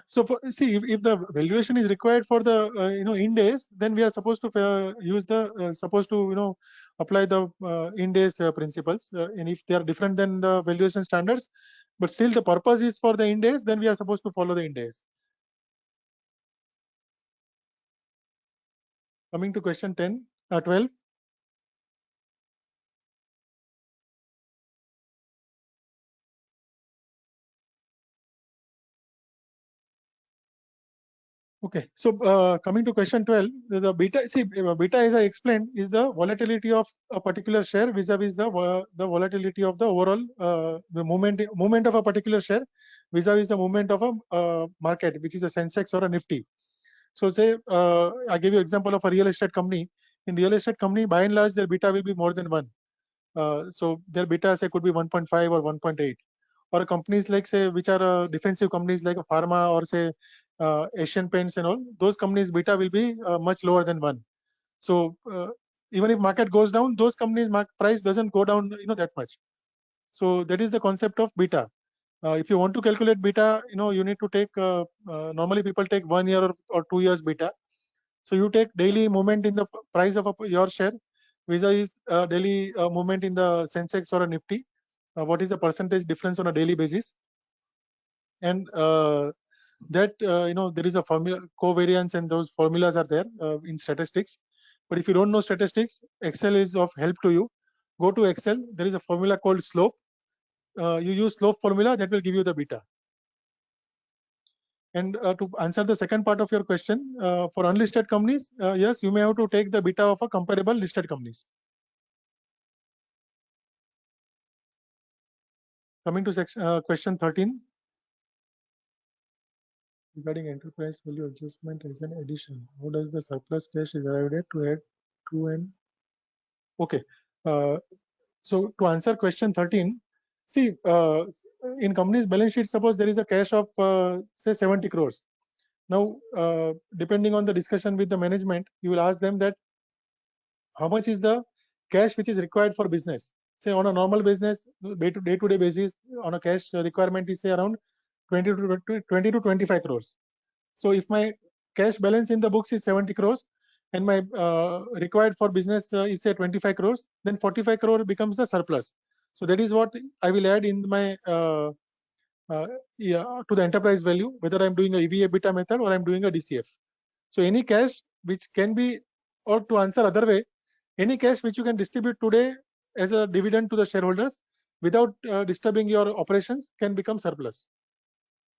S2: So see, if the valuation is required for the Ind AS, then we are supposed to use the supposed to apply the Ind AS principles, and if they are different than the valuation standards, but still the purpose is for the Ind AS, then we are supposed to follow the Ind AS. Coming to question 12. Okay, so coming to question 12, the beta, see, beta, as I explained, is the volatility of a particular share vis-a-vis the volatility of the overall the movement of a particular share vis-a-vis the movement of a market, which is a Sensex or a Nifty. So say I give you example of a real estate company. In real estate company, by and large, their beta will be more than 1. So their beta say could be 1.5 or 1.8. Or companies like say which are defensive companies like a pharma or say Asian Paints and all, those companies beta will be much lower than 1. So even if market goes down, those companies price doesn't go down that much. So that is the concept of beta. If you want to calculate beta, you need to take normally people take 1 year or 2 years beta. So you take daily movement in the price of your share vis-a-vis daily movement in the Sensex or a Nifty. What is the percentage difference on a daily basis? And that there is a formula, covariance, and those formulas are there in statistics. But if you don't know statistics, Excel is of help to you. Go to Excel. There is a formula called slope. You use slope formula, that will give you the beta. And to answer the second part of your question, for unlisted companies, yes, you may have to take the beta of a comparable listed companies. Coming to question 13. Regarding enterprise value adjustment as an addition, how does the surplus cash is arrived at to add to an? Okay, So to answer question 13, see, in company's balance sheet, suppose there is a cash of say 70 crores. Now, depending on the discussion with the management, you will ask them that how much is the cash which is required for business. Say on a normal business, day-to-day basis, on a cash requirement is say around 20 to 25 crores. So if my cash balance in the books is 70 crores and my required for business is say 25 crores, then 45 crore becomes the surplus. So that is what I will add in my to the enterprise value, whether I'm doing a EV/EBITDA method or I'm doing a DCF. So any cash which can be, or to answer other way, any cash which you can distribute today as a dividend to the shareholders without disturbing your operations can become surplus.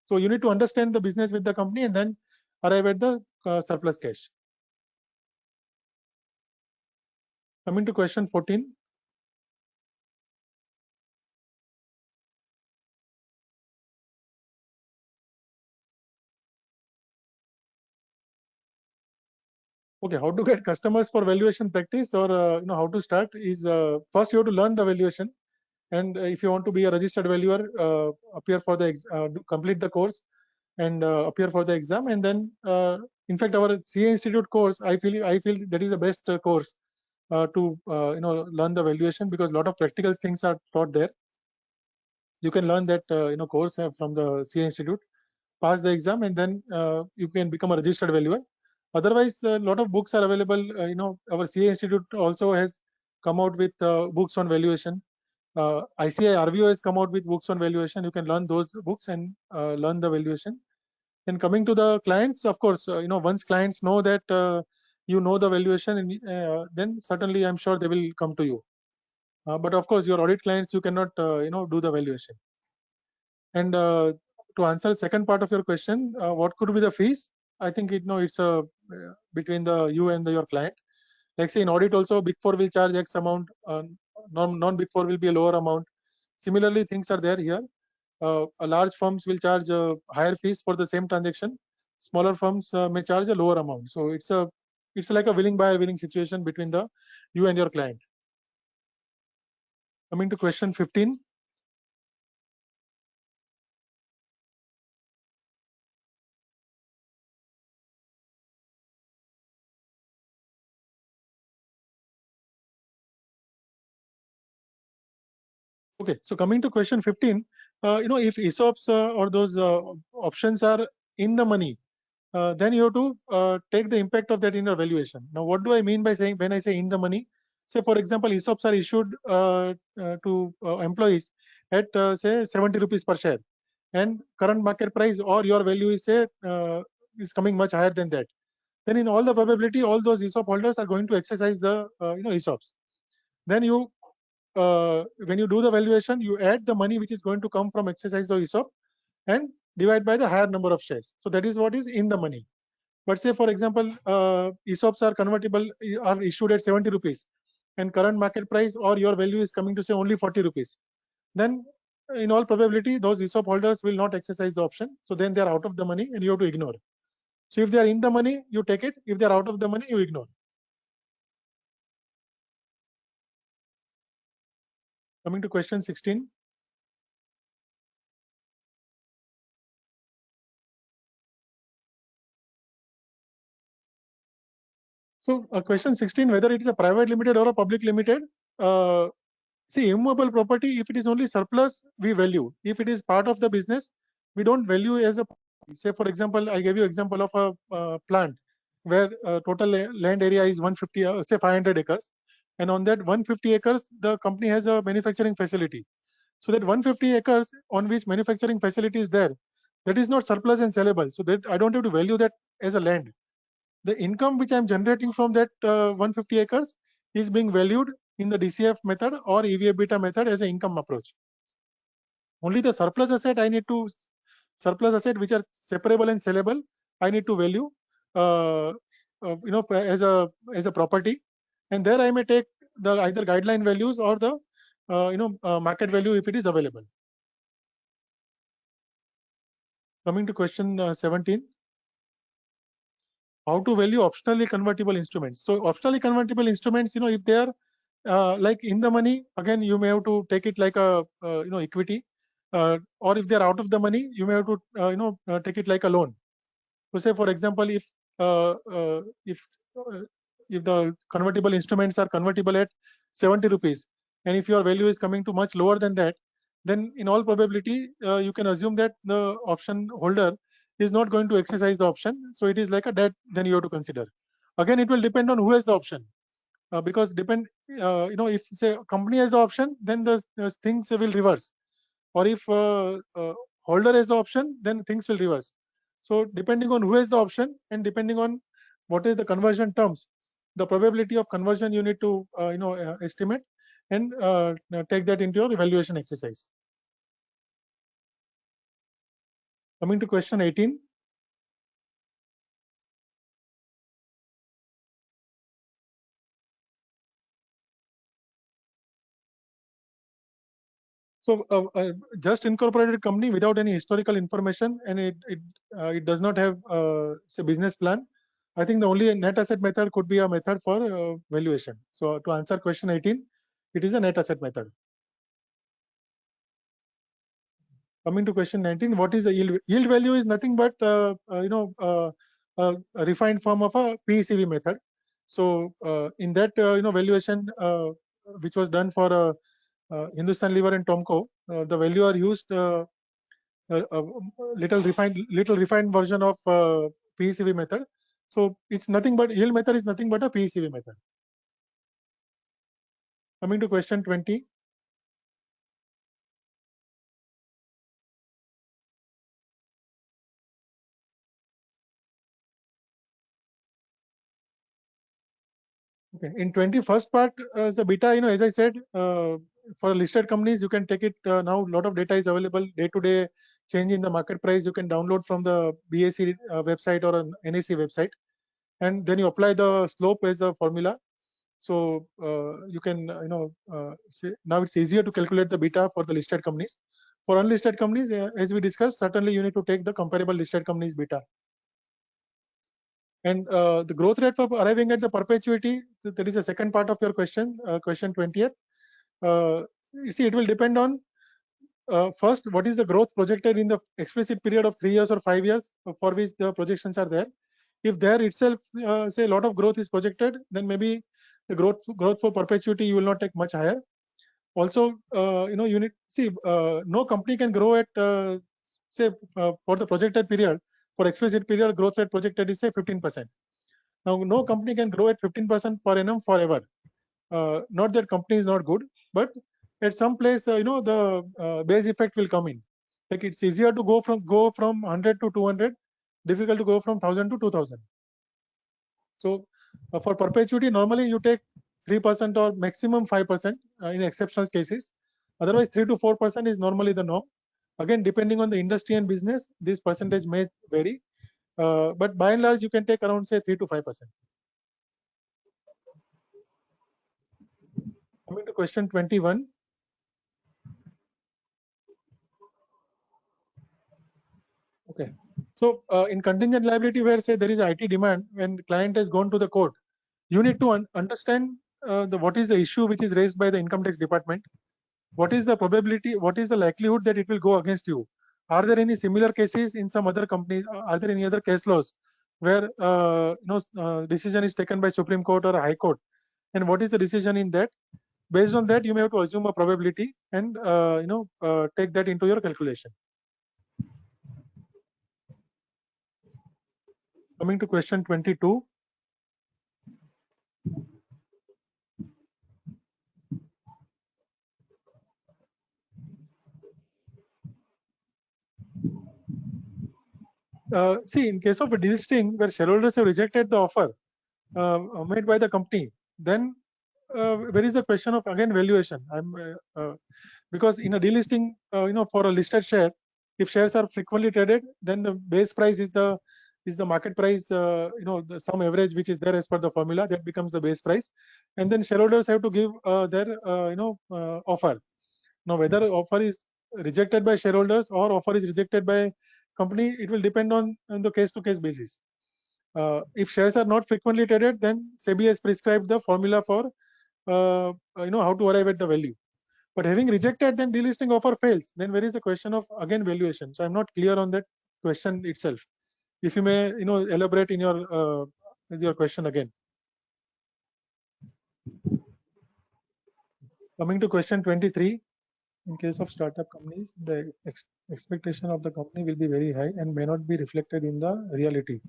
S2: So you need to understand the business with the company and then arrive at the surplus cash. Coming to question 14. Okay, how to get customers for valuation practice, or how to start is first you have to learn the valuation, and if you want to be a registered valuer, appear for the complete the course and appear for the exam, and then in fact our CA Institute course, I feel that is the best course to learn the valuation, because a lot of practical things are taught there. You can learn that course from the CA Institute, pass the exam, and then you can become a registered valuer. Otherwise, a lot of books are available. Our CA Institute also has come out with books on valuation. ICI RVO has come out with books on valuation. You can learn those books and learn the valuation. And coming to the clients, of course, once clients know that you know the valuation, then certainly I'm sure they will come to you. But of course, your audit clients, you cannot do the valuation. And to answer the second part of your question, what could be the fees? I think it's between you and your client. Like say in audit also, Big Four will charge X amount, non-Big Four will be a lower amount. Similarly, things are there here. Large firms will charge higher fees for the same transaction. Smaller firms may charge a lower amount. So it's like a willing buyer, willing situation between you and your client. Coming to question 15. Okay, so coming to question 15, if ESOPs or those options are in the money, then you have to take the impact of that in your valuation. Now, what do I mean by saying, when I say in the money? Say, for example, ESOPs are issued to employees at say 70 rupees per share, and current market price or your value is say is coming much higher than that. Then, in all the probability, all those ESOP holders are going to exercise the ESOPs. Then you when you do the valuation, you add the money which is going to come from exercise the ESOP and divide by the higher number of shares. So that is what is in the money. But say, for example, ESOPs are convertible, are issued at 70 rupees, and current market price or your value is coming to say only 40 rupees. Then in all probability, those ESOP holders will not exercise the option. So then they are out of the money and you have to ignore. So if they are in the money, you take it. If they are out of the money, you ignore. Coming to question 16. So question 16, whether it is a private limited or a public limited, see, immovable property, if it is only surplus, we value. If it is part of the business, we don't value as a, say, for example, I gave you example of a plant where total land area is 150, say 500 acres. And on that 150 acres, the company has a manufacturing facility. So that 150 acres on which manufacturing facility is there, that is not surplus and sellable. So that I don't have to value that as a land. The income which I'm generating from that 150 acres is being valued in the DCF method or EV/EBITDA method as an income approach. Only the surplus asset which are separable and sellable, I need to value as a property, and there I may take the either guideline values or the market value if it is available. Coming to question 17. How to value optionally convertible instruments. So optionally convertible instruments, if they are like in the money, again, you may have to take it like a equity, or if they're out of the money, you may have to take it like a loan. So say for example, uh, uh, if uh, if the convertible instruments are convertible at 70 rupees, and if your value is coming to much lower than that, then in all probability you can assume that the option holder is not going to exercise the option. So it is like a debt, then you have to consider. Again, it will depend on who has the option, because depend if say company has the option, then the things will reverse, or if holder has the option, then things will reverse. So depending on who has the option and depending on what is the conversion terms, the probability of conversion you need to estimate and take that into your evaluation exercise. Coming to question 18. So just incorporated company without any historical information, and it does not have say business plan. I think the only net asset method could be a method for valuation. So to answer question 18, it is a net asset method. Coming to question 19, what is the yield? Yield value is nothing but a refined form of a PECV method. So in that valuation which was done for Hindustan Lever and Tomco, the value are used a little refined version of PECV method. So it's nothing but yield method is nothing but a PECV method. Coming to question 20. Okay. In 21st part, the beta, as I said, for listed companies, you can take it now. A lot of data is available day to day. Change in the market price you can download from the BSE website or an NSE website, and then you apply the slope as the formula. So you can say now it's easier to calculate the beta for the listed companies. For unlisted companies, as we discussed, certainly you need to take the comparable listed companies beta. And the growth rate for arriving at the perpetuity, that is the second part of your question, question 20th. You see, it will depend on first, what is the growth projected in the explicit period of 3 years or 5 years for which the projections are there. If there itself, say a lot of growth is projected, then maybe the growth for perpetuity you will not take much higher. Also, you need see no company can grow at say for the projected period, for explicit period growth rate projected is say 15%. Now, no company can grow at 15% per annum forever. Not that company is not good, but at some place, the base effect will come in. Like it's easier to go from 100 to 200, difficult to go from 1000 to 2000. So for perpetuity, normally you take 3% or maximum 5% in exceptional cases. Otherwise, 3 to 4% is normally the norm. Again, depending on the industry and business, this percentage may vary. But by and large, you can take around say 3 to 5%. Coming to question 21. Okay. So in contingent liability, where say there is IT demand, when client has gone to the court, you need to understand what is the issue which is raised by the income tax department. What is the probability? What is the likelihood that it will go against you? Are there any similar cases in some other companies? Are there any other case laws where decision is taken by Supreme Court or a High Court? And what is the decision in that? Based on that, you may have to assume a probability and take that into your calculation. Coming to question 22. See, in case of a delisting where shareholders have rejected the offer made by the company, then where is the question of again valuation? Because in a delisting, for a listed share, if shares are frequently traded, then the base price is the market price, the sum average which is there as per the formula, that becomes the base price, and then shareholders have to give their offer. Now, whether offer is rejected by shareholders or offer is rejected by company, it will depend on the case-to-case basis. If shares are not frequently traded, then SEBI has prescribed the formula for how to arrive at the value. But having rejected, then delisting offer fails. Then where is the question of again valuation? So I'm not clear on that question itself. If you may, elaborate in your question again. Coming to question 23. In case of startup companies, the expectation of the company will be very high and may not be reflected in the reality.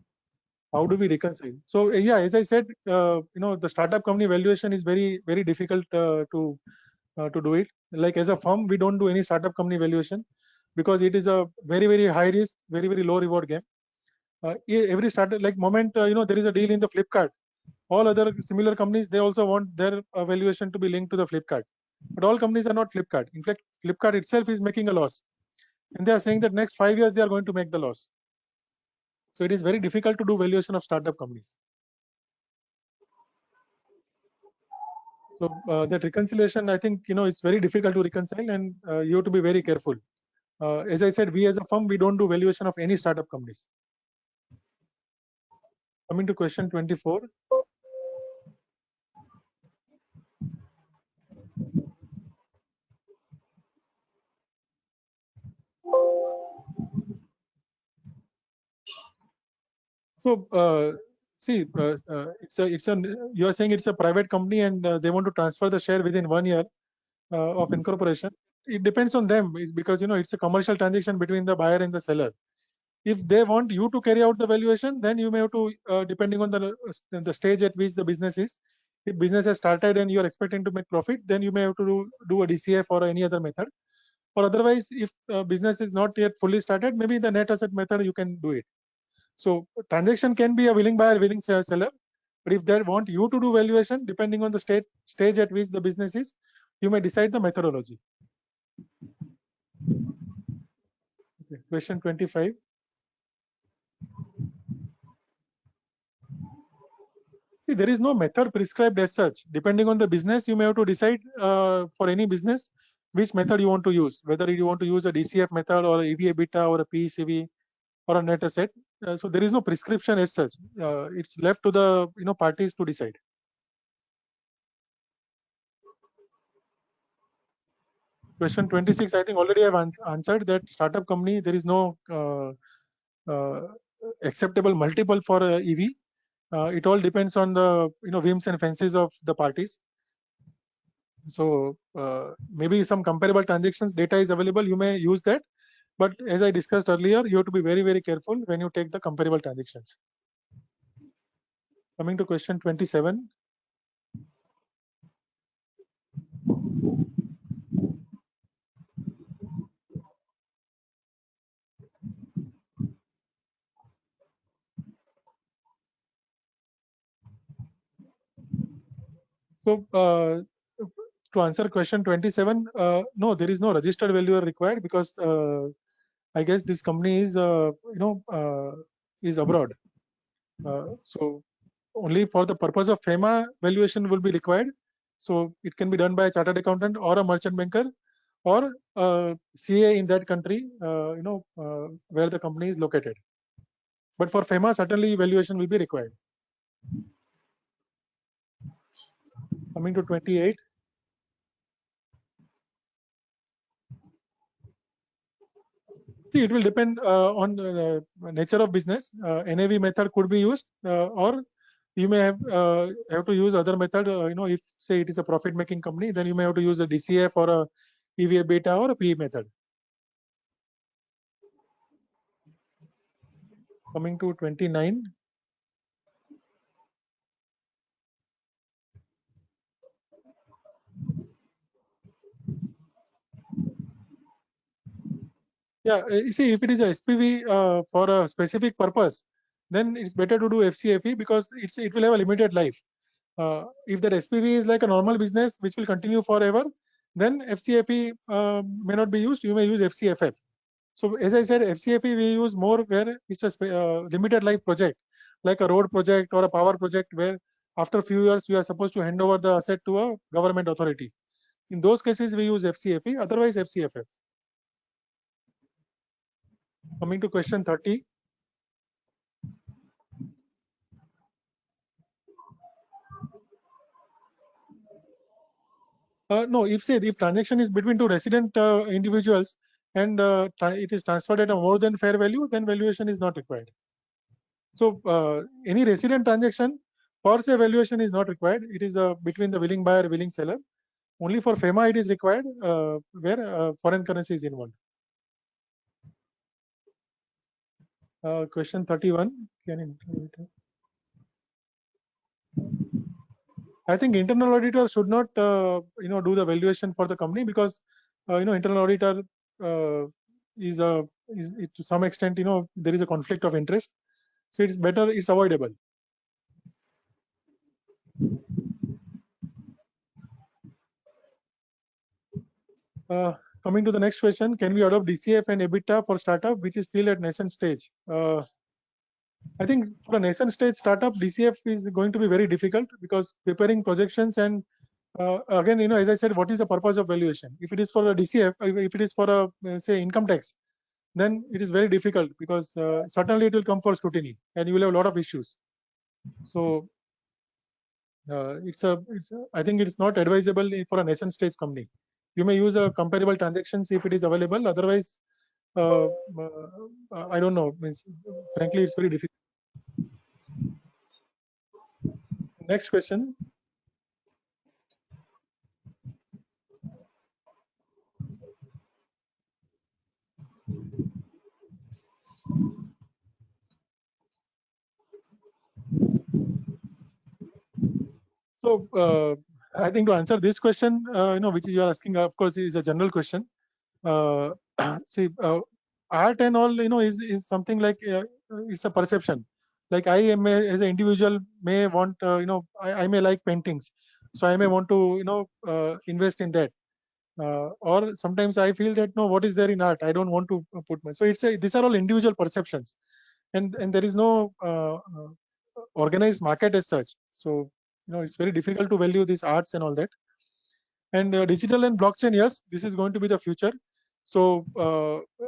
S2: How do we reconcile? So yeah, as I said, the startup company valuation is very, very difficult to do it. Like as a firm, we don't do any startup company valuation because it is a very, very high risk, very, very low reward game. Every startup, like moment, there is a deal in the Flipkart. All other similar companies, they also want their valuation to be linked to the Flipkart. But all companies are not Flipkart. In fact, Flipkart itself is making a loss. And they are saying that next 5 years, they are going to make the loss. So it is very difficult to do valuation of startup companies. So that reconciliation, I think, it's very difficult to reconcile and you have to be very careful. As I said, we as a firm, we don't do valuation of any startup companies. Coming to question 24. So see, you are saying it's a private company and they want to transfer the share within 1 year of incorporation. It depends on them because it's a commercial transaction between the buyer and the seller. If they want you to carry out the valuation, then you may have to, depending on the stage at which the business is. If business has started and you are expecting to make profit, then you may have to do a DCF or any other method. Or otherwise, if business is not yet fully started, maybe the net asset method you can do it. So transaction can be a willing buyer, willing seller. But if they want you to do valuation, depending on the stage at which the business is, you may decide the methodology. Okay. Question 25. See, there is no method prescribed as such. Depending on the business, you may have to decide for any business which method you want to use, whether you want to use a DCF method or a EV/EBITDA or a PECV or a net asset. So there is no prescription as such. It's left to the parties to decide. Question 26, I think already I've answered that startup company, there is no acceptable multiple for EV. It all depends on the whims and fancies of the parties. So maybe some comparable transactions data is available, you may use that. But as I discussed earlier, you have to be very, very careful when you take the comparable transactions. Coming to question 27. So to answer question 27, no, there is no registered valuer required because I guess this company is is abroad. So only for the purpose of FEMA valuation will be required. So it can be done by a chartered accountant or a merchant banker or CA in that country, where the company is located. But for FEMA, certainly valuation will be required. Coming to 28. See, it will depend on the nature of business. NAV method could be used, or you may have to use other method. If say it is a profit-making company, then you may have to use a DCF or a EV/EBITDA or a PE method. Coming to 29. Yeah, you see, if it is a SPV for a specific purpose, then it's better to do FCFE because it will have a limited life. If that SPV is like a normal business which will continue forever, then FCFE may not be used. You may use FCFF. So as I said, FCFE we use more where it's a limited life project, like a road project or a power project, where after a few years you are supposed to hand over the asset to a government authority. In those cases, we use FCFE. Otherwise, FCFF. Coming to question 30. No, if transaction is between two resident individuals and it is transferred at a more than fair value, then valuation is not required. So any resident transaction, per se valuation is not required. It is between the willing buyer, willing seller. Only for FEMA it is required where foreign currency is involved. Question 31. I think internal auditor should not do the valuation for the company, because internal auditor is to some extent there is a conflict of interest, so it's better, it's avoidable. Coming to the next question, can we adopt DCF and EBITDA for startup which is still at nascent stage? I think for a nascent stage startup, DCF is going to be very difficult, because preparing projections and again, as I said, what is the purpose of valuation? If it is for a DCF, if it is for a say income tax, then it is very difficult, because certainly it will come for scrutiny and you will have a lot of issues. So I think it's not advisable for a nascent stage company. You may use a comparable transactions if it is available. Otherwise, I don't know. Frankly, it's very difficult. Next question. So I think to answer this question, which you are asking, of course, is a general question. See, art and all, is something like it's a perception. Like I am as an individual may want, I may like paintings, so I may want to, invest in that. Or sometimes I feel that no, what is there in art? I don't want to put my. So these are all individual perceptions, and there is no organized market as such. So it's very difficult to value these arts and all that. And digital and blockchain, yes, this is going to be the future. So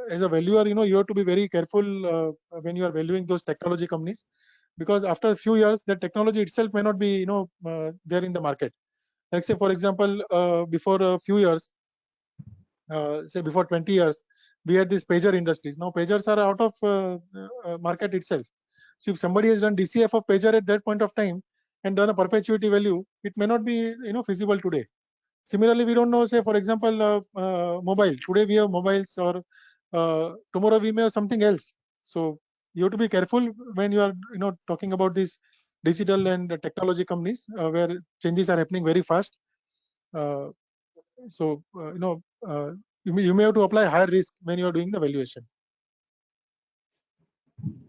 S2: as a valuer, you have to be very careful when you are valuing those technology companies, because after a few years, the technology itself may not be there in the market. Like say, for example, before a few years, say before 20 years, we had these pager industries. Now pagers are out of market itself. So if somebody has done DCF of pager at that point of time and done a perpetuity value, it may not be feasible today. Similarly, we don't know, say for example, mobile. Today we have mobiles, or tomorrow we may have something else. So you have to be careful when you are talking about these digital and technology companies where changes are happening very fast. So you may have to apply higher risk when you are doing the valuation.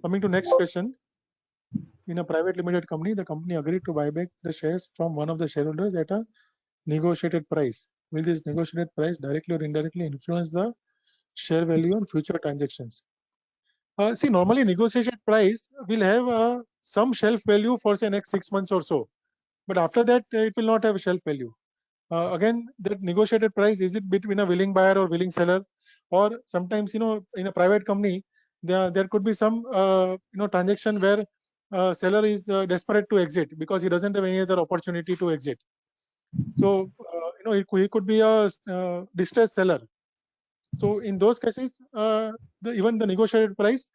S2: Coming to next question. In a private limited company, the company agreed to buy back the shares from one of the shareholders at a negotiated price. Will this negotiated price directly or indirectly influence the share value on future transactions? See, normally negotiated price will have some shelf value for say next 6 months or so, but after that it will not have shelf value. Again, that negotiated price, is it between a willing buyer or willing seller, or sometimes in a private company there could be some transaction where seller is desperate to exit because he doesn't have any other opportunity to exit. So he could be a distressed seller. So in those cases, even the negotiated price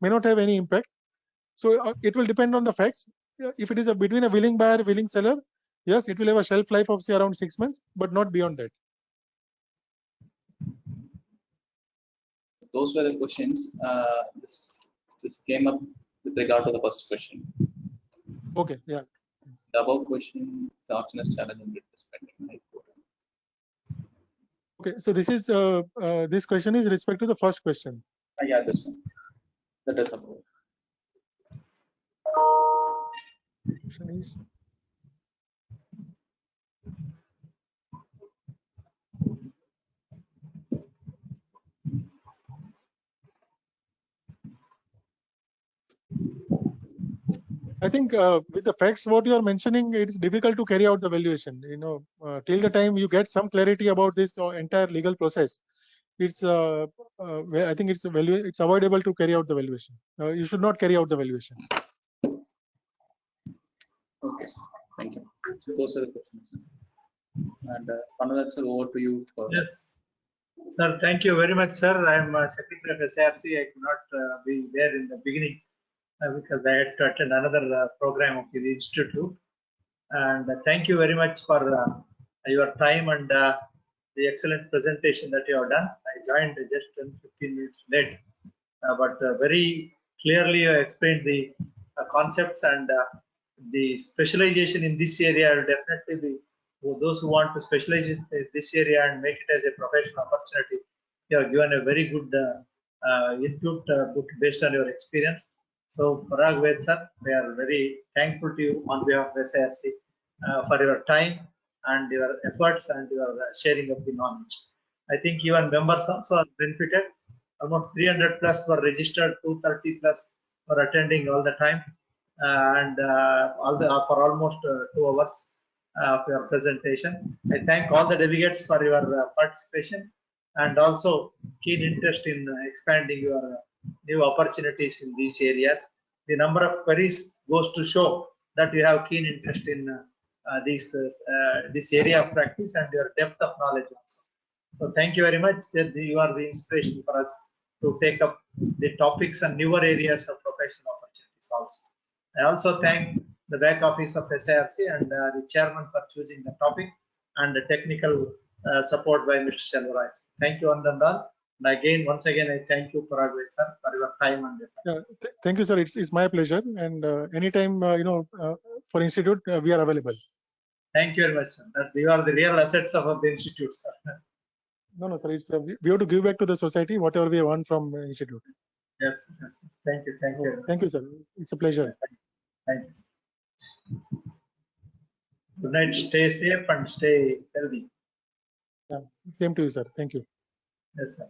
S2: may not have any impact. So it will depend on the facts. If it is between a willing buyer, willing seller, yes, it will have a shelf life of say around 6 months, but not beyond that.
S3: Those were the questions. This came up with regard to the first question.
S2: Okay, yeah.
S3: The above question, the auction is challenged in respect to High Court.
S2: Okay, so this is this question is respect to the first question.
S3: Yeah, this one. That is above.
S2: Question is, I think with the facts what you are mentioning, it's difficult to carry out the valuation. Till the time you get some clarity about this entire legal process, it's I think it's avoidable to carry out the valuation. You should not carry out the valuation.
S3: Okay, sir. Thank you. So those are the questions. And Panudat sir, over to you. For
S4: Yes. Sir, thank you very much, sir. I am Secretary of SARC. I could not be there in the beginning because I had to attend another program of the institute. And thank you very much for your time and the excellent presentation that you have done. I joined just 10-15 minutes late, but very clearly you explained the concepts and the specialization in this area will definitely be for those who want to specialize in this area and make it as a professional opportunity. You have given a very good input based on your experience. So Parag Ved sir, we are very thankful to you on behalf of SARC for your time and your efforts and your sharing of the knowledge. I think even members also are benefited. Almost 300 plus were registered, 230 plus were attending all the time, and for almost 2 hours of your presentation. I thank all the delegates for your participation and also keen interest in expanding your new opportunities in these areas. The number of queries goes to show that you have keen interest in this area of practice and your depth of knowledge also. So thank you very much. That you are the inspiration for us to take up the topics and newer areas of professional opportunities also. I also thank the back office of SARC and the chairman for choosing the topic and the technical support by Mr. Selvaraj. Thank you, Andandan. And again, once again, I thank you, Parag Ved sir, for your time and effort.
S2: Thank you, sir. It's my pleasure. And anytime, for institute, we are available.
S4: Thank you very much, sir. You are the real assets of the institute, sir.
S2: No, sir. It's we have to give back to the society whatever we want from institute.
S4: Yes, yes. Thank you. Thank you.
S2: Thank you, sir. It's a pleasure.
S4: Thank you. Good night. Stay safe and stay healthy.
S2: Yeah, same to you, sir. Thank you.
S4: Yes, sir.